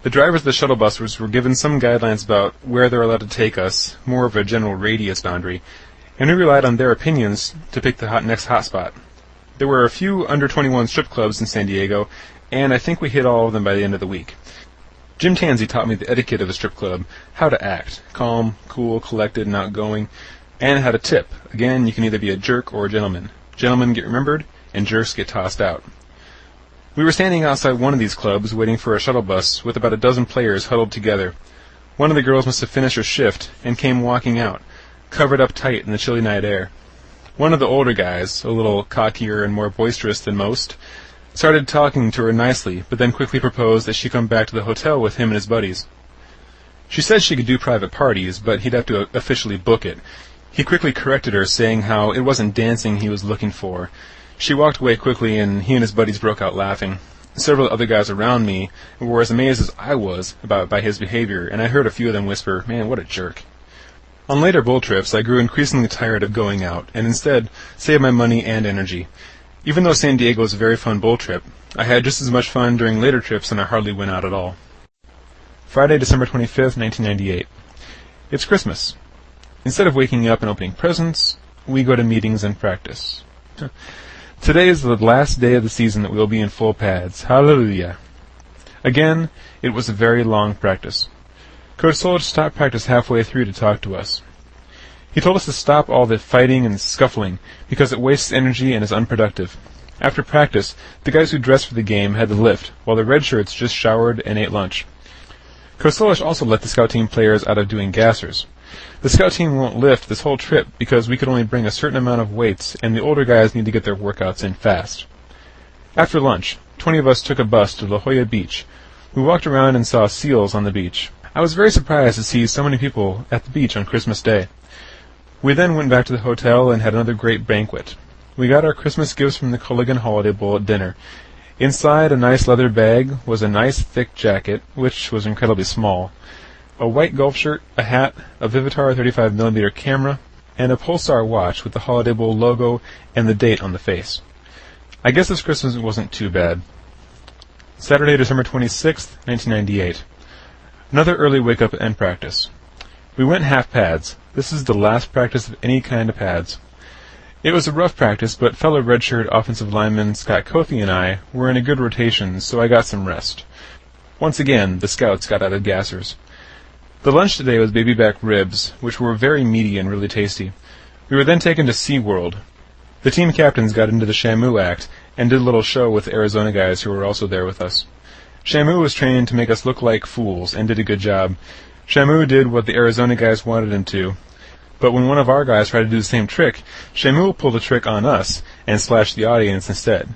[SPEAKER 1] The drivers of the shuttle buses were given some guidelines about where they're allowed to take us, more of a general radius boundary, and we relied on their opinions to pick the next hotspot. There were a few under-21 strip clubs in San Diego, and I think we hit all of them by the end of the week. Jim Tansey taught me the etiquette of a strip club, how to act, calm, cool, collected, and outgoing, and how to tip. Again, you can either be a jerk or a gentleman. Gentlemen get remembered, and jerks get tossed out. We were standing outside one of these clubs waiting for a shuttle bus with about a dozen players huddled together. One of the girls must have finished her shift and came walking out, covered up tight in the chilly night air. One of the older guys, a little cockier and more boisterous than most, started talking to her nicely, but then quickly proposed that she come back to the hotel with him and his buddies. She said she could do private parties, but he'd have to officially book it. He quickly corrected her, saying how it wasn't dancing he was looking for. She walked away quickly, and he and his buddies broke out laughing. Several other guys around me were as amazed as I was by his behavior, and I heard a few of them whisper, "Man, what a jerk." On later bull trips, I grew increasingly tired of going out, and instead saved my money and energy. Even though San Diego was a very fun bull trip, I had just as much fun during later trips, and I hardly went out at all. Friday, December 25th, 1998. It's Christmas. Instead of waking up and opening presents, we go to meetings and practice. Today is the last day of the season that we will be in full pads. Hallelujah. Again, it was a very long practice. Coach Solich stopped practice halfway through to talk to us. He told us to stop all the fighting and scuffling because it wastes energy and is unproductive. After practice, the guys who dressed for the game had the lift, while the red shirts just showered and ate lunch. Coach Solich also let the scout team players out of doing gassers. The scout team won't lift this whole trip because we could only bring a certain amount of weights, and the older guys need to get their workouts in fast. After lunch, 20 of us took a bus to La Jolla Beach. We walked around and saw seals on the beach. I was very surprised to see so many people at the beach on Christmas Day. We then went back to the hotel and had another great banquet. We got our Christmas gifts from the Culligan Holiday Bowl at dinner. Inside a nice leather bag was a nice thick jacket, which was incredibly small, a white golf shirt, a hat, a Vivitar 35mm camera, and a Pulsar watch with the Holiday Bowl logo and the date on the face. I guess this Christmas wasn't too bad. Saturday, December 26th, 1998. Another early wake-up and practice. We went half pads. This is the last practice of any kind of pads. It was a rough practice, but fellow redshirt offensive lineman Scott Kothi and I were in a good rotation, so I got some rest. Once again, the scouts got out of gassers. The lunch today was baby back ribs, which were very meaty and really tasty. We were then taken to SeaWorld. The team captains got into the Shamu act and did a little show with the Arizona guys who were also there with us. Shamu was trained to make us look like fools and did a good job. Shamu did what the Arizona guys wanted him to, but when one of our guys tried to do the same trick, Shamu pulled a trick on us and splashed the audience instead.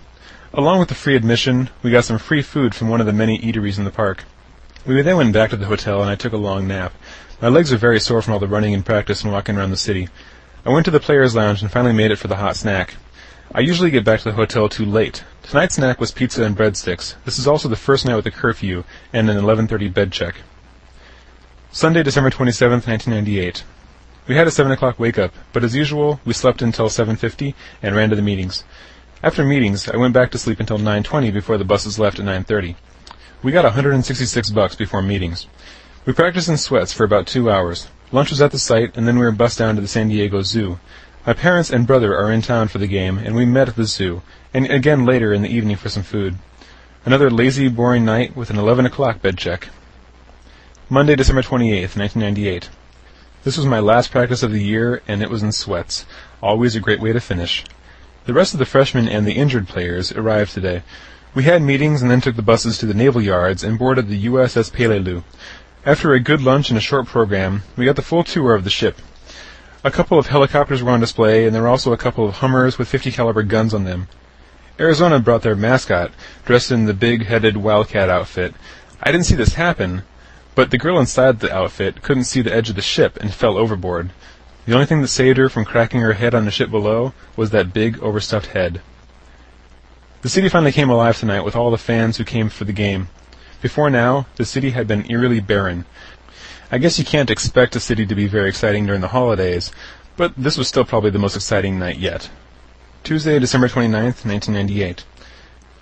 [SPEAKER 1] Along with the free admission, we got some free food from one of the many eateries in the park. We then went back to the hotel and I took a long nap. My legs were very sore from all the running in practice and walking around the city. I went to the players' lounge and finally made it for the hot snack. I usually get back to the hotel too late. Tonight's snack was pizza and breadsticks. This is also the first night with a curfew and an 11:30 bed check. Sunday, December 27th, 1998. We had a 7 o'clock wake-up, but as usual, we slept until 7:50 and ran to the meetings. After meetings, I went back to sleep until 9:20 before the buses left at 9:30. We got $166 before meetings. We practiced in sweats for about 2 hours. Lunch was at the site, and then we were bussed down to the San Diego Zoo. My parents and brother are in town for the game, and we met at the zoo, and again later in the evening for some food. Another lazy, boring night with an 11 o'clock bed check. Monday, December 28th, 1998. This was my last practice of the year, and it was in sweats. Always a great way to finish. The rest of the freshmen and the injured players arrived today. We had meetings and then took the buses to the naval yards and boarded the USS Peleliu. After a good lunch and a short program, we got the full tour of the ship. A couple of helicopters were on display, and there were also a couple of Hummers with .50 caliber guns on them. Arizona brought their mascot, dressed in the big-headed Wildcat outfit. I didn't see this happen, but the girl inside the outfit couldn't see the edge of the ship and fell overboard. The only thing that saved her from cracking her head on the ship below was that big, overstuffed head. The city finally came alive tonight with all the fans who came for the game. Before now, the city had been eerily barren. I guess you can't expect a city to be very exciting during the holidays, but this was still probably the most exciting night yet. Tuesday, December 29th, 1998.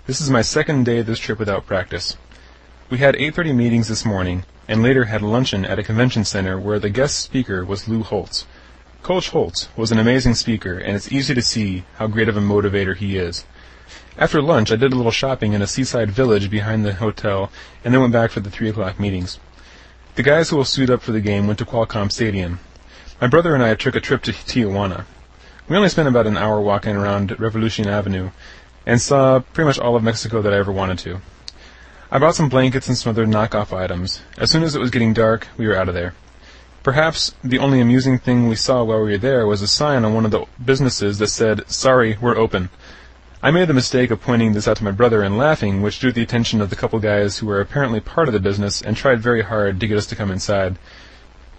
[SPEAKER 1] This is my second day of this trip without practice. We had 8:30 meetings this morning, and later had luncheon at a convention center where the guest speaker was Lou Holtz. Coach Holtz was an amazing speaker, and it's easy to see how great of a motivator he is. After lunch, I did a little shopping in a seaside village behind the hotel, and then went back for the 3 o'clock meetings. The guys who will suit up for the game went to Qualcomm Stadium. My brother and I took a trip to Tijuana. We only spent about an hour walking around Revolution Avenue, and saw pretty much all of Mexico that I ever wanted to. I bought some blankets and some other knockoff items. As soon as it was getting dark, we were out of there. Perhaps the only amusing thing we saw while we were there was a sign on one of the businesses that said, "Sorry, we're open." I made the mistake of pointing this out to my brother and laughing, which drew the attention of the couple guys who were apparently part of the business and tried very hard to get us to come inside.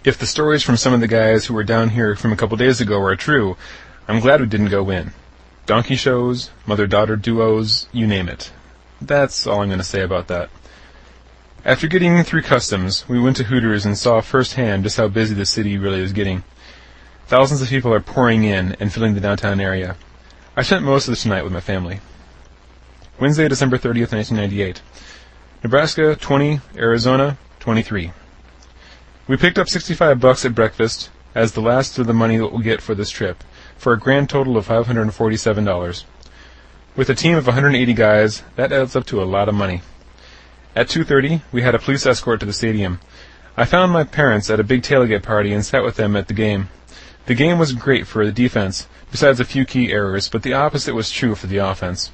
[SPEAKER 1] If the stories from some of the guys who were down here from a couple days ago are true, I'm glad we didn't go in. Donkey shows, mother-daughter duos, you name it. That's all I'm going to say about that. After getting through customs, we went to Hooters and saw firsthand just how busy the city really is getting. Thousands of people are pouring in and filling the downtown area. I spent most of the night with my family. Wednesday, December 30th, 1998. Nebraska, 20, Arizona, 23. We picked up $65 at breakfast as the last of the money that we'll get for this trip, for a grand total of $547. With a team of 180 guys, that adds up to a lot of money. At 2:30, we had a police escort to the stadium. I found my parents at a big tailgate party and sat with them at the game. The game was great for the defense, besides a few key errors, but the opposite was true for the offense.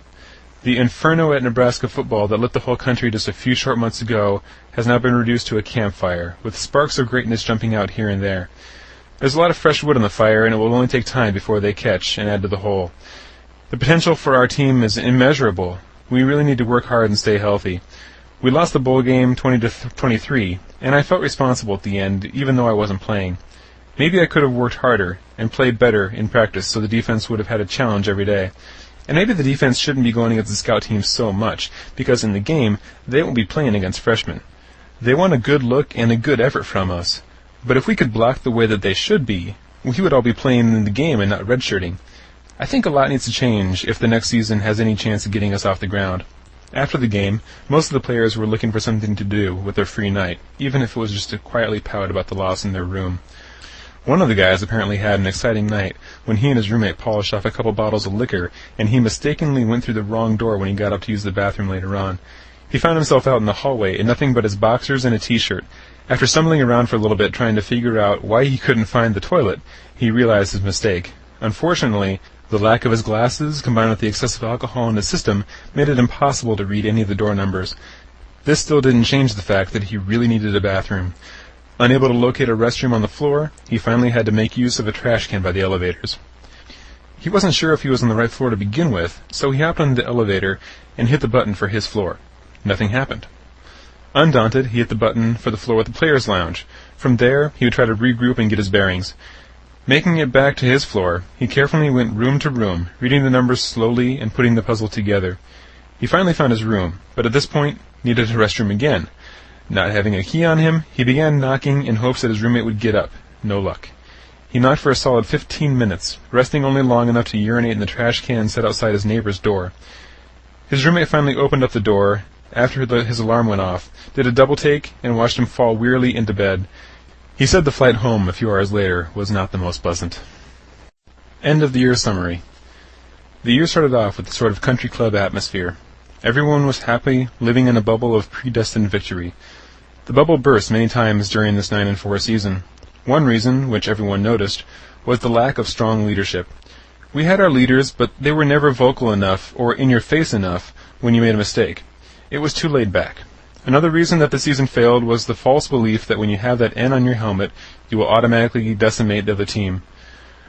[SPEAKER 1] The inferno at Nebraska football that lit the whole country just a few short months ago has now been reduced to a campfire, with sparks of greatness jumping out here and there. There's a lot of fresh wood on the fire, and it will only take time before they catch and add to the whole. The potential for our team is immeasurable. We really need to work hard and stay healthy. We lost the bowl game 20-23, and I felt responsible at the end, even though I wasn't playing. Maybe I could have worked harder and played better in practice so the defense would have had a challenge every day. And maybe the defense shouldn't be going against the scout team so much, because in the game, they won't be playing against freshmen. They want a good look and a good effort from us. But if we could block the way that they should be, we would all be playing in the game and not redshirting. I think a lot needs to change if the next season has any chance of getting us off the ground. After the game, most of the players were looking for something to do with their free night, even if it was just to quietly pout about the loss in their room. One of the guys apparently had an exciting night when he and his roommate polished off a couple bottles of liquor, and he mistakenly went through the wrong door when he got up to use the bathroom later on. He found himself out in the hallway in nothing but his boxers and a t-shirt. After stumbling around for a little bit trying to figure out why he couldn't find the toilet, he realized his mistake. Unfortunately, the lack of his glasses, combined with the excessive alcohol in his system, made it impossible to read any of the door numbers. This still didn't change the fact that he really needed a bathroom. Unable to locate a restroom on the floor, he finally had to make use of a trash can by the elevators. He wasn't sure if he was on the right floor to begin with, so he hopped on the elevator and hit the button for his floor. Nothing happened. Undaunted, he hit the button for the floor with the players' lounge. From there, he would try to regroup and get his bearings. Making it back to his floor, he carefully went room to room, reading the numbers slowly and putting the puzzle together. He finally found his room, but at this point needed a restroom again. Not having a key on him, he began knocking in hopes that his roommate would get up. No luck. He knocked for a solid 15 minutes, resting only long enough to urinate in the trash can set outside his neighbor's door. His roommate finally opened up the door after his alarm went off, did a double take, and watched him fall wearily into bed. He said the flight home a few hours later was not the most pleasant. End of the year summary. The year started off with a sort of country club atmosphere. Everyone was happy, living in a bubble of predestined victory. The bubble burst many times during this 9-4 season. One reason, which everyone noticed, was the lack of strong leadership. We had our leaders, but they were never vocal enough or in-your-face enough when you made a mistake. It was too laid back. Another reason that the season failed was the false belief that when you have that N on your helmet, you will automatically decimate the other team.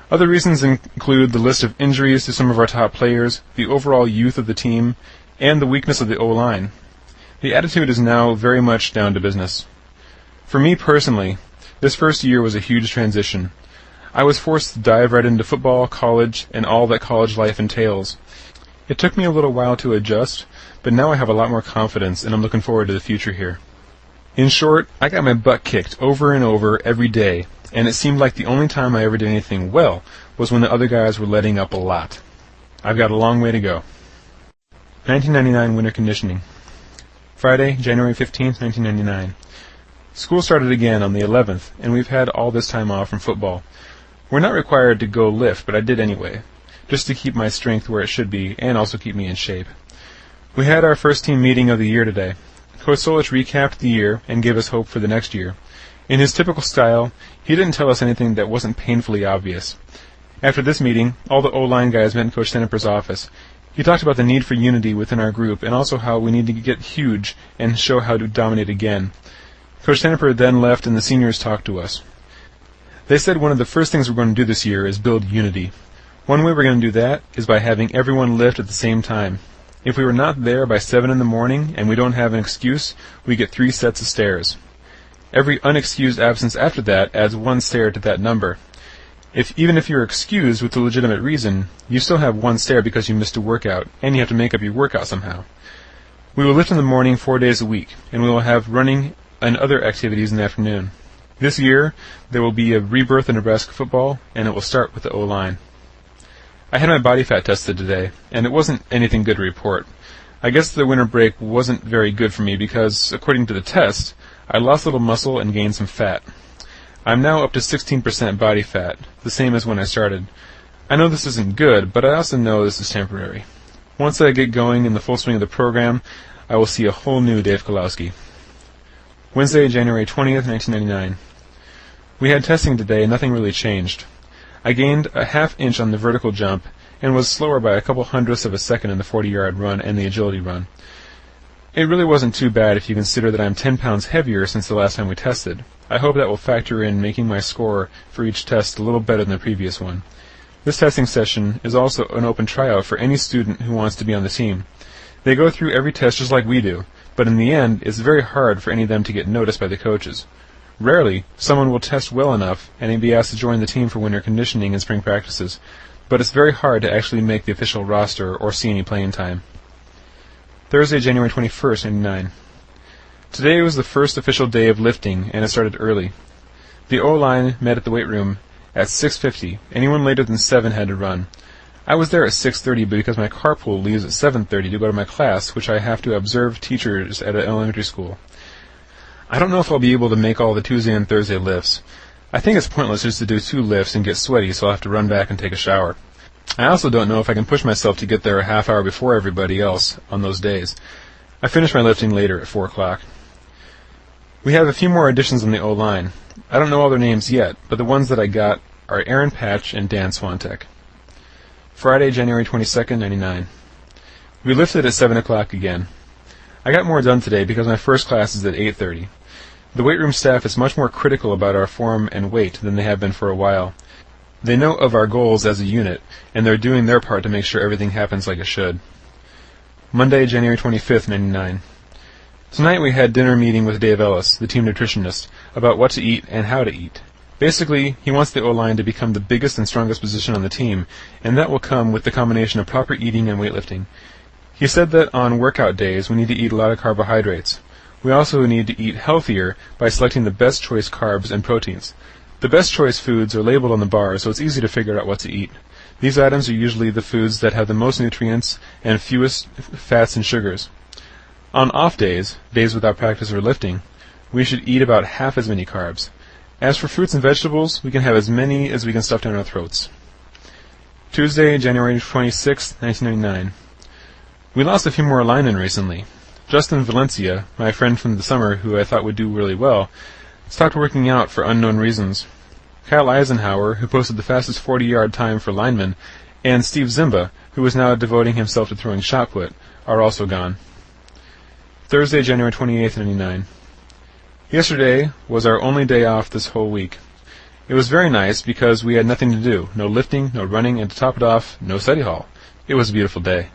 [SPEAKER 1] Other reasons include the list of injuries to some of our top players, the overall youth of the team, and the weakness of the O-line. The attitude is now very much down to business. For me personally, this first year was a huge transition. I was forced to dive right into football, college, and all that college life entails. It took me a little while to adjust, but now I have a lot more confidence, and I'm looking forward to the future here. In short, I got my butt kicked over and over every day, and it seemed like the only time I ever did anything well was when the other guys were letting up a lot. I've got a long way to go. 1999 winter conditioning. Friday, January 15th, 1999. School started again on the 11th, and we've had all this time off from football. We're not required to go lift, but I did anyway, just to keep my strength where it should be and also keep me in shape. We had our first team meeting of the year today. Coach Solich recapped the year and gave us hope for the next year. In his typical style, he didn't tell us anything that wasn't painfully obvious. After this meeting, all the O-line guys met in Coach Seneper's office. He talked about the need for unity within our group and also how we need to get huge and show how to dominate again. Coach Seneper then left and the seniors talked to us. They said one of the first things we're going to do this year is build unity. One way we're going to do that is by having everyone lift at the same time. If we were not there by 7 in the morning and we don't have an excuse, we get 3 sets of stairs. Every unexcused absence after that adds 1 stair to that number. Even if you're excused with a legitimate reason, you still have 1 stair because you missed a workout, and you have to make up your workout somehow. We will lift in the morning 4 days a week, and we will have running and other activities in the afternoon. This year, there will be a rebirth in Nebraska football, and it will start with the O-line. I had my body fat tested today, and it wasn't anything good to report. I guess the winter break wasn't very good for me because, according to the test, I lost a little muscle and gained some fat. I'm now up to 16% body fat, the same as when I started. I know this isn't good, but I also know this is temporary. Once I get going in the full swing of the program, I will see a whole new David Kolowski. Wednesday, January 20th, 1999. We had testing today and nothing really changed. I gained a ½ inch on the vertical jump and was slower by a couple hundredths of a second in the 40-yard run and the agility run. It really wasn't too bad if you consider that I'm 10 pounds heavier since the last time we tested. I hope that will factor in making my score for each test a little better than the previous one. This testing session is also an open tryout for any student who wants to be on the team. They go through every test just like we do, but in the end, it's very hard for any of them to get noticed by the coaches. Rarely, someone will test well enough and be asked to join the team for winter conditioning and spring practices, but it's very hard to actually make the official roster or see any playing time. Thursday, January 21st, 1999. Today was the first official day of lifting, and it started early. The O-line met at the weight room at 6:50. Anyone later than 7 had to run. I was there at 6:30 because my carpool leaves at 7:30 to go to my class, which I have to observe teachers at an elementary school. I don't know if I'll be able to make all the Tuesday and Thursday lifts. I think it's pointless just to do 2 lifts and get sweaty, so I'll have to run back and take a shower. I also don't know if I can push myself to get there a half hour before everybody else on those days. I finish my lifting later at 4 o'clock. We have a few more additions on the O-line. I don't know all their names yet, but the ones that I got are Aaron Patch and Dan Swantek. Friday, January 22nd, 1999. We lifted at 7 o'clock again. I got more done today because my first class is at 8:30. The weight room staff is much more critical about our form and weight than they have been for a while. They know of our goals as a unit, and they're doing their part to make sure everything happens like it should. Monday, January 25th, 1999. Tonight we had dinner meeting with Dave Ellis, the team nutritionist, about what to eat and how to eat. Basically, he wants the O-line to become the biggest and strongest position on the team, and that will come with the combination of proper eating and weightlifting. He said that on workout days we need to eat a lot of carbohydrates. We also need to eat healthier by selecting the best choice carbs and proteins. The best choice foods are labeled on the bar, so it's easy to figure out what to eat. These items are usually the foods that have the most nutrients and fewest fats and sugars. On off days, days without practice or lifting, we should eat about half as many carbs. As for fruits and vegetables, we can have as many as we can stuff down our throats. Tuesday, January 26, 1999. We lost a few more linemen recently. Justin Valencia, my friend from the summer who I thought would do really well, stopped working out for unknown reasons. Kyle Eisenhower, who posted the fastest 40-yard time for linemen, and Steve Zimba, who is now devoting himself to throwing shot put, are also gone. Thursday, January 28, 1999. Yesterday was our only day off this whole week. It was very nice because we had nothing to do, no lifting, no running, and to top it off, no study hall. It was a beautiful day.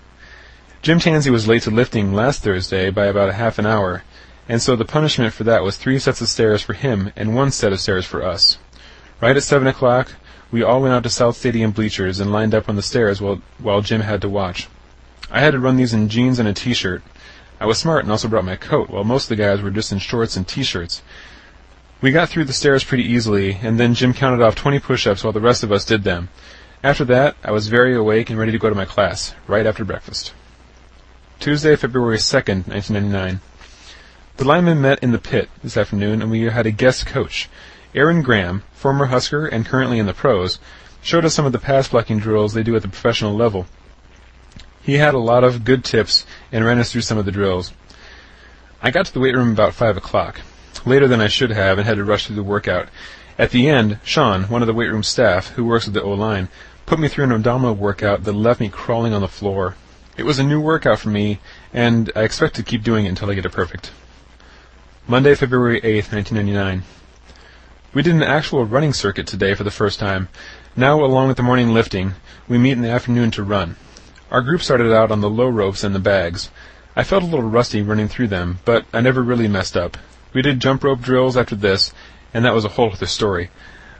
[SPEAKER 1] Jim Tansey was late to lifting last Thursday by about a half an hour, and so the punishment for that was 3 sets of stairs for him and 1 set of stairs for us. Right at 7 o'clock, we all went out to South Stadium bleachers and lined up on the stairs while Jim had to watch. I had to run these in jeans and a t-shirt. I was smart and also brought my coat, while most of the guys were just in shorts and t-shirts. We got through the stairs pretty easily, and then Jim counted off 20 push-ups while the rest of us did them. After that, I was very awake and ready to go to my class, right after breakfast. Tuesday, February 2nd, 1999. The linemen met in the pit this afternoon, and we had a guest coach. Aaron Graham, former Husker and currently in the pros, showed us some of the pass-blocking drills they do at the professional level. He had a lot of good tips and ran us through some of the drills. I got to the weight room about 5 o'clock, later than I should have, and had to rush through the workout. At the end, Sean, one of the weight room staff, who works with the O-line, put me through an abdominal workout that left me crawling on the floor. It was a new workout for me, and I expect to keep doing it until I get it perfect. Monday, February 8th, 1999. We did an actual running circuit today for the first time. Now, along with the morning lifting, we meet in the afternoon to run. Our group started out on the low ropes and the bags. I felt a little rusty running through them, but I never really messed up. We did jump rope drills after this, and that was a whole other story.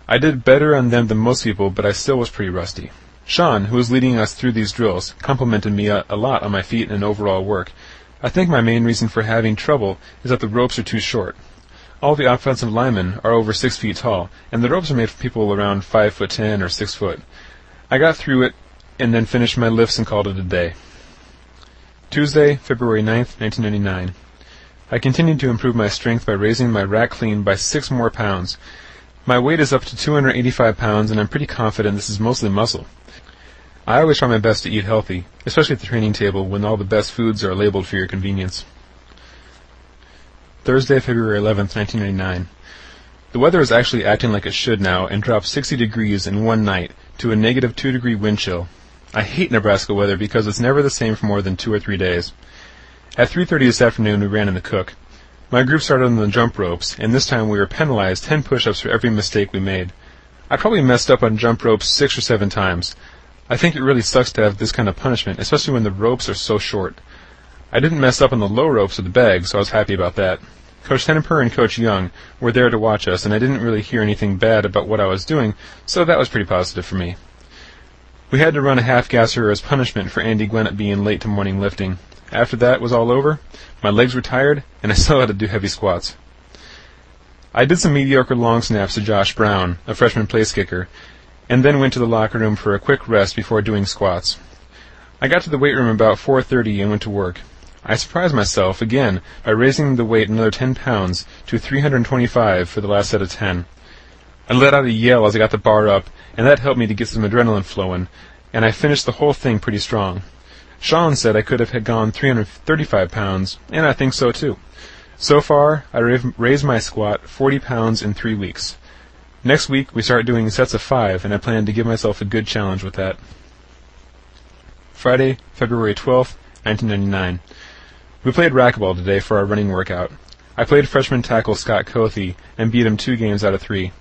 [SPEAKER 1] I did better on them than most people, but I still was pretty rusty. Sean, who was leading us through these drills, complimented me a lot on my feet and overall work. I think my main reason for having trouble is that the ropes are too short. All the offensive linemen are over 6 feet tall, and the ropes are made for people around 5'10" or 6 foot. I got through it, and then finished my lifts and called it a day. Tuesday, February 9th, 1999. I continued to improve my strength by raising my rack clean by 6 more pounds. My weight is up to 285 pounds, and I'm pretty confident this is mostly muscle. I always try my best to eat healthy, especially at the training table when all the best foods are labeled for your convenience. Thursday, February 11th, 1999. The weather is actually acting like it should now and dropped 60 degrees in one night to a negative 2-degree wind chill. I hate Nebraska weather because it's never the same for more than 2 or 3 days. At 3:30 this afternoon, we ran in the cook. My group started on the jump ropes, and this time we were penalized 10 push-ups for every mistake we made. I probably messed up on jump ropes 6 or 7 times. I think it really sucks to have this kind of punishment, especially when the ropes are so short. I didn't mess up on the low ropes or the bags, so I was happy about that. Coach Tenneper and Coach Young were there to watch us, and I didn't really hear anything bad about what I was doing, so that was pretty positive for me. We had to run a half-gasser as punishment for Andy Gwinnett being late to morning lifting. After that was all over, my legs were tired, and I still had to do heavy squats. I did some mediocre long snaps to Josh Brown, a freshman place kicker, and then went to the locker room for a quick rest before doing squats. I got to the weight room about 4:30 and went to work. I surprised myself again by raising the weight another 10 pounds to 325 for the last set of 10. I let out a yell as I got the bar up, and that helped me to get some adrenaline flowing, and I finished the whole thing pretty strong. Sean said I could have gone 335 pounds, and I think so too. So far, I raised my squat 40 pounds in 3 weeks. Next week, we start doing sets of 5, and I plan to give myself a good challenge with that. Friday, February 12th, 1999. We played racquetball today for our running workout. I played freshman tackle Scott Cothe and beat him 2 games out of 3.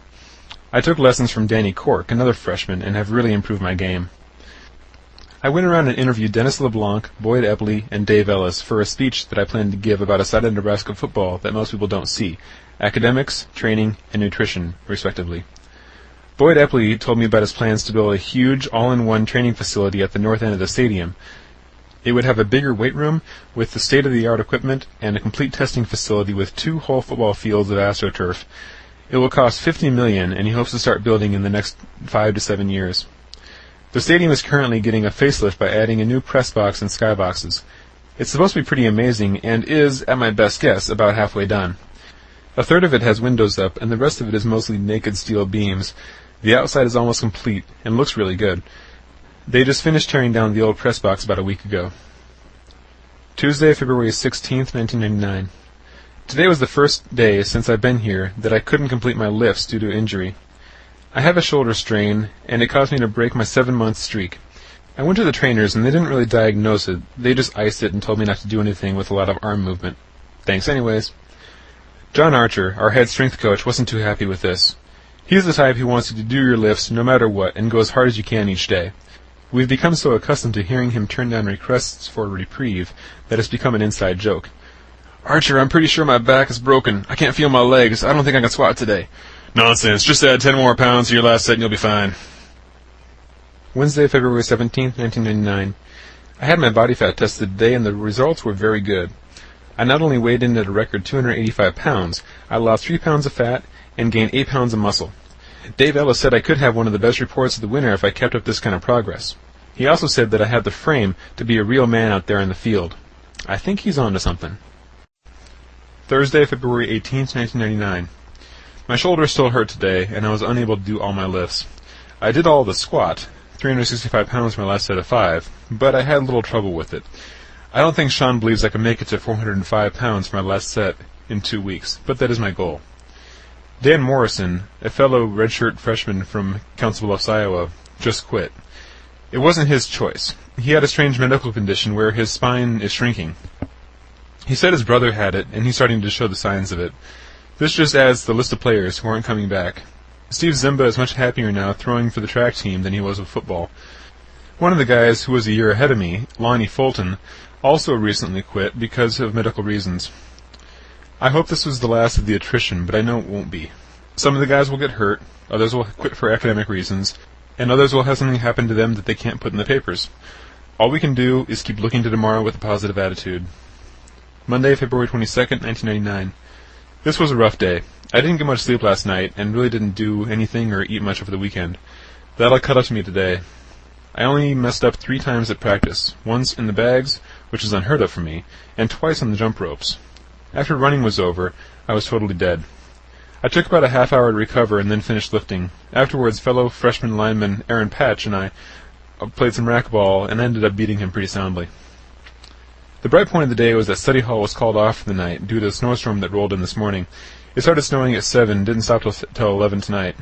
[SPEAKER 1] I took lessons from Danny Cork, another freshman, and have really improved my game. I went around and interviewed Dennis LeBlanc, Boyd Epley, and Dave Ellis for a speech that I plan to give about a side of Nebraska football that most people don't see: academics, training, and nutrition, respectively. Boyd Epley told me about his plans to build a huge all-in-one training facility at the north end of the stadium. It would have a bigger weight room with the state-of-the-art equipment and a complete testing facility with 2 whole football fields of AstroTurf. It will cost $50 million, and he hopes to start building in the next 5 to 7 years. The stadium is currently getting a facelift by adding a new press box and skyboxes. It's supposed to be pretty amazing, and is, at my best guess, about halfway done. A third of it has windows up, and the rest of it is mostly naked steel beams. The outside is almost complete, and looks really good. They just finished tearing down the old press box about a week ago. Tuesday, February 16th, 1999. Today was the first day since I've been here that I couldn't complete my lifts due to injury. I have a shoulder strain, and it caused me to break my 7-month streak. I went to the trainers, and they didn't really diagnose it. They just iced it and told me not to do anything with a lot of arm movement. Thanks anyways. John Archer, our head strength coach, wasn't too happy with this. He's the type who wants you to do your lifts no matter what and go as hard as you can each day. We've become so accustomed to hearing him turn down requests for reprieve that it's become an inside joke. "Archer, I'm pretty sure my back is broken. I can't feel my legs. I don't think I can squat today." "Nonsense. Just add 10 more pounds to your last set and you'll be fine." Wednesday, February 17th, 1999. I had my body fat tested today, and the results were very good. I not only weighed in at a record 285 pounds, I lost 3 pounds of fat and gained 8 pounds of muscle. Dave Ellis said I could have one of the best reports of the winter if I kept up this kind of progress. He also said that I had the frame to be a real man out there in the field. I think he's on to something. Thursday, February 18th, 1999. My shoulder still hurt today, and I was unable to do all my lifts. I did all the squat, 365 pounds for my last set of 5, but I had a little trouble with it. I don't think Sean believes I can make it to 405 pounds for my last set in 2 weeks, but that is my goal. Dan Morrison, a fellow redshirt freshman from Council Bluffs, Iowa, just quit. It wasn't his choice. He had a strange medical condition where his spine is shrinking. He said his brother had it, and he's starting to show the signs of it. This just adds to the list of players who aren't coming back. Steve Zimba is much happier now throwing for the track team than he was with football. One of the guys who was a year ahead of me, Lonnie Fulton, also recently quit because of medical reasons. I hope this was the last of the attrition, but I know it won't be. Some of the guys will get hurt, others will quit for academic reasons, and others will have something happen to them that they can't put in the papers. All we can do is keep looking to tomorrow with a positive attitude. Monday, February 22nd, 1999. This was a rough day. I didn't get much sleep last night, and really didn't do anything or eat much over the weekend. That'll cut up to me today. I only messed up 3 times at practice, once in the bags, which is unheard of for me, and twice on the jump ropes. After running was over, I was totally dead. I took about a half hour to recover and then finished lifting. Afterwards, fellow freshman lineman Aaron Patch and I played some racquetball and ended up beating him pretty soundly. The bright point of the day was that study hall was called off for the night due to a snowstorm that rolled in this morning. It started snowing at 7, didn't stop till 11 tonight.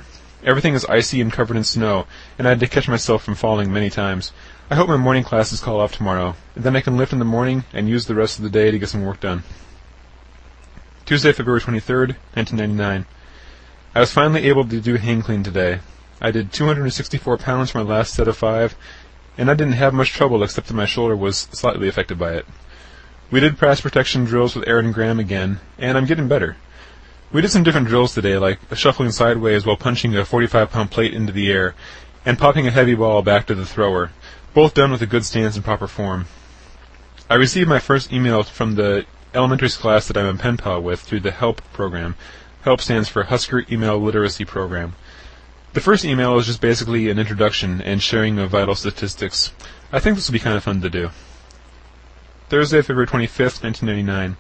[SPEAKER 1] Everything is icy and covered in snow, and I had to catch myself from falling many times. I hope my morning classes call off tomorrow, and then I can lift in the morning and use the rest of the day to get some work done. Tuesday, February 23rd, 1999. I was finally able to do hang clean today. I did 264 pounds for my last set of 5, and I didn't have much trouble except that my shoulder was slightly affected by it. We did press protection drills with Aaron Graham again, and I'm getting better. We did some different drills today, like shuffling sideways while punching a 45-pound plate into the air, and popping a heavy ball back to the thrower, both done with a good stance and proper form. I received my first email from the elementary class that I'm a pen pal with through the HELP program. HELP stands for Husker Email Literacy Program. The first email is just basically an introduction and sharing of vital statistics. I think this will be kind of fun to do. Thursday, February 25th, 1999.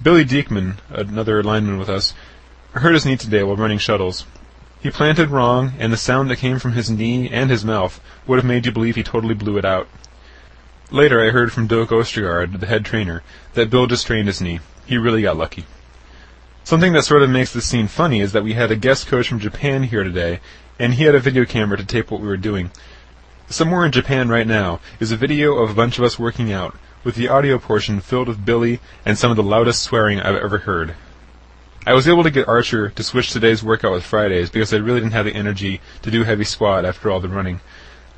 [SPEAKER 1] Billy Diekman, another lineman with us, hurt his knee today while running shuttles. He planted wrong, and the sound that came from his knee and his mouth would have made you believe he totally blew it out. Later I heard from Doak Ostergaard, the head trainer, that Bill just strained his knee. He really got lucky. Something that sort of makes this scene funny is that we had a guest coach from Japan here today, and he had a video camera to tape what we were doing. Somewhere in Japan right now is a video of a bunch of us working out, with the audio portion filled with Billy and some of the loudest swearing I've ever heard. I was able to get Archer to switch today's workout with Fridays because I really didn't have the energy to do heavy squat after all the running.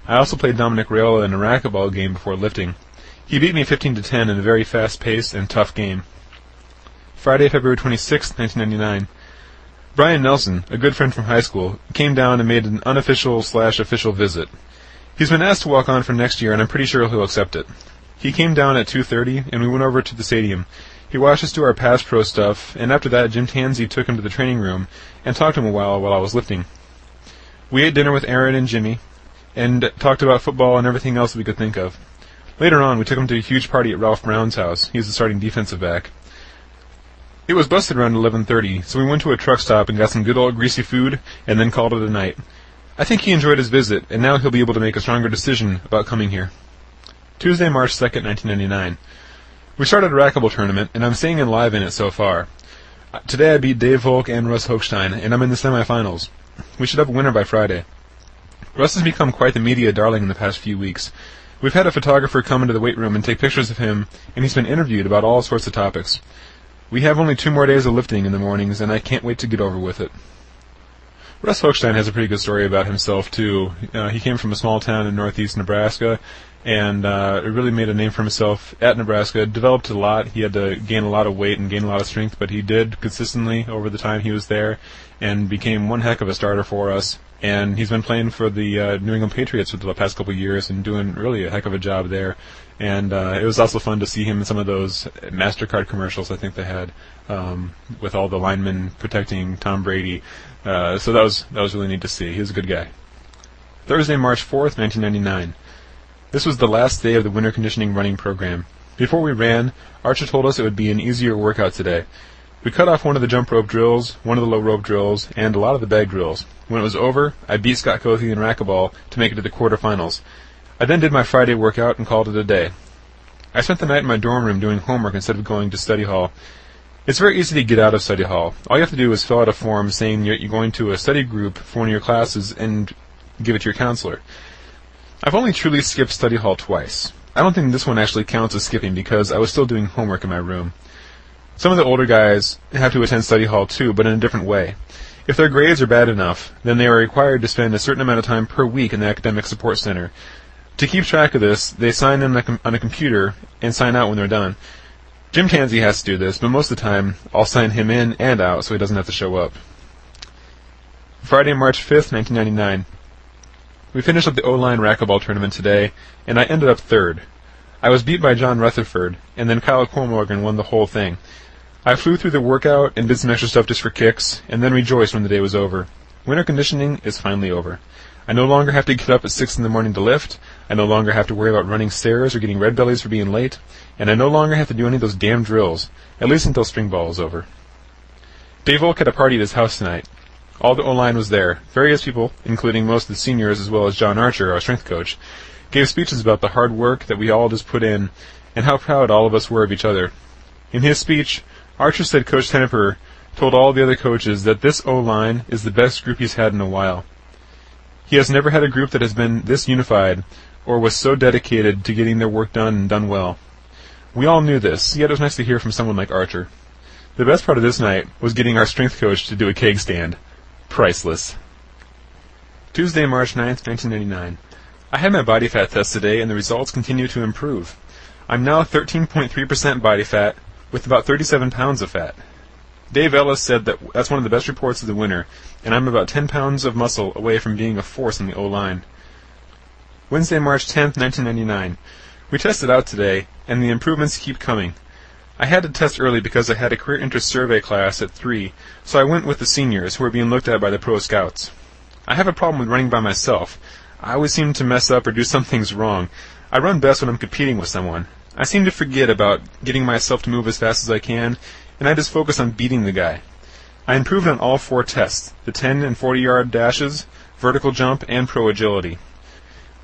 [SPEAKER 1] I also played Dominic Raiola in a racquetball game before lifting. He beat me 15-10 in a very fast-paced and tough game. Friday, February 26, 1999. Brian Nelson, a good friend from high school, came down and made an unofficial/official visit. He's been asked to walk on for next year, and I'm pretty sure he'll accept it. He came down at 2:30, and we went over to the stadium. He watched us do our pass pro stuff, and after that Jim Tansey took him to the training room and talked to him a while I was lifting. We ate dinner with Aaron and Jimmy, and talked about football and everything else we could think of. Later on, we took him to a huge party at Ralph Brown's house. He's the starting defensive back. It was busted around 11:30, so we went to a truck stop and got some good old greasy food, and then called it a night. I think he enjoyed his visit, and now he'll be able to make a stronger decision about coming here. Tuesday, March 2nd, 1999. We started a racquetball tournament, and I'm staying in live in it so far. Today I beat Dave Volk and Russ Hochstein, and I'm in the semifinals. We should have a winner by Friday. Russ has become quite the media darling in the past few weeks. We've had a photographer come into the weight room and take pictures of him, and he's been interviewed about all sorts of topics. We have only 2 more days of lifting in the mornings, and I can't wait to get over with it. Russ Hochstein has a pretty good story about himself, too. He came from a small town in northeast Nebraska, and really made a name for himself at Nebraska. Developed a lot. He had to gain a lot of weight and gain a lot of strength, but he did consistently over the time he was there, and became one heck of a starter for us. And he's been playing for the New England Patriots for the past couple of years and doing really a heck of a job there. And it was also fun to see him in some of those MasterCard commercials I think they had with all the linemen protecting Tom Brady. So that was really neat to see. He was a good guy. Thursday, March 4th, 1999. This was the last day of the winter conditioning running program. Before we ran, Archer told us it would be an easier workout today. We cut off one of the jump rope drills, one of the low rope drills, and a lot of the bag drills. When it was over, I beat Scott Cothy in racquetball to make it to the quarterfinals. I then did my Friday workout and called it a day. I spent the night in my dorm room doing homework instead of going to study hall. It's very easy to get out of study hall. All you have to do is fill out a form saying you're going to a study group for one of your classes and give it to your counselor. I've only truly skipped study hall twice. I don't think this one actually counts as skipping because I was still doing homework in my room. Some of the older guys have to attend study hall too, but in a different way. If their grades are bad enough, then they are required to spend a certain amount of time per week in the Academic Support Center. To keep track of this, they sign in on a computer and sign out when they're done. Jim Tansey has to do this, but most of the time, I'll sign him in and out so he doesn't have to show up. Friday, March 5th, 1999. We finished up the O-line racquetball tournament today, and I ended up third. I was beat by John Rutherford, and then Kyle Colmorgan won the whole thing. I flew through the workout and did some extra stuff just for kicks, and then rejoiced when the day was over. Winter conditioning is finally over. I no longer have to get up at 6 in the morning to lift, I no longer have to worry about running stairs or getting red bellies for being late, and I no longer have to do any of those damn drills, at least until spring ball is over. Dave Volk had a party at his house tonight. All the O-line was there. Various people, including most of the seniors as well as John Archer, our strength coach, gave speeches about the hard work that we all just put in, and how proud all of us were of each other. In his speech, Archer said Coach Tenneper told all the other coaches that this O-line is the best group he's had in a while. He has never had a group that has been this unified, or was so dedicated to getting their work done and done well. We all knew this, yet it was nice to hear from someone like Archer. The best part of this night was getting our strength coach to do a keg stand. Priceless. Tuesday, March 9th, 1999. I had my body fat test today, and the results continue to improve. I'm now 13.3% body fat, with about 37 pounds of fat. Dave Ellis said that that's one of the best reports of the winter, and I'm about 10 pounds of muscle away from being a force in the O-line. Wednesday, March 10th, 1999. We tested out today, and the improvements keep coming. I had to test early because I had a career interest survey class at 3, so I went with the seniors who were being looked at by the pro scouts. I have a problem with running by myself. I always seem to mess up or do some things wrong. I run best when I'm competing with someone. I seem to forget about getting myself to move as fast as I can, and I just focus on beating the guy. I improved on all 4 tests, the 10 and 40-yard dashes, vertical jump, and pro agility.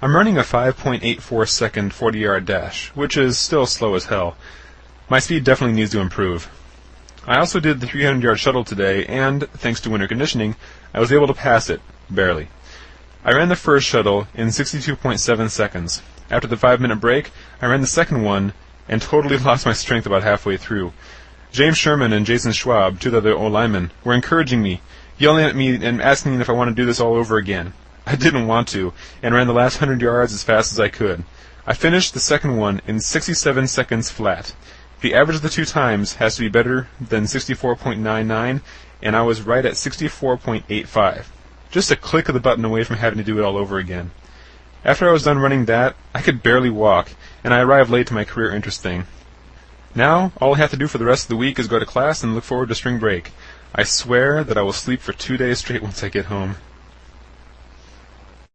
[SPEAKER 1] I'm running a 5.84 second 40-yard dash, which is still slow as hell. My speed definitely needs to improve. I also did the 300-yard shuttle today, and, thanks to winter conditioning, I was able to pass it, barely. I ran the first shuttle in 62.7 seconds. After the 5-minute break, I ran the second one, and totally lost my strength about halfway through. James Sherman and Jason Schwab, 2 other O-linemen, were encouraging me, yelling at me and asking if I want to do this all over again. I didn't want to, and ran the last 100 yards as fast as I could. I finished the second one in 67 seconds flat. The average of the 2 times has to be better than 64.99, and I was right at 64.85. Just a click of the button away from having to do it all over again. After I was done running that, I could barely walk, and I arrived late to my career interest thing. Now, all I have to do for the rest of the week is go to class and look forward to spring break. I swear that I will sleep for 2 days straight once I get home.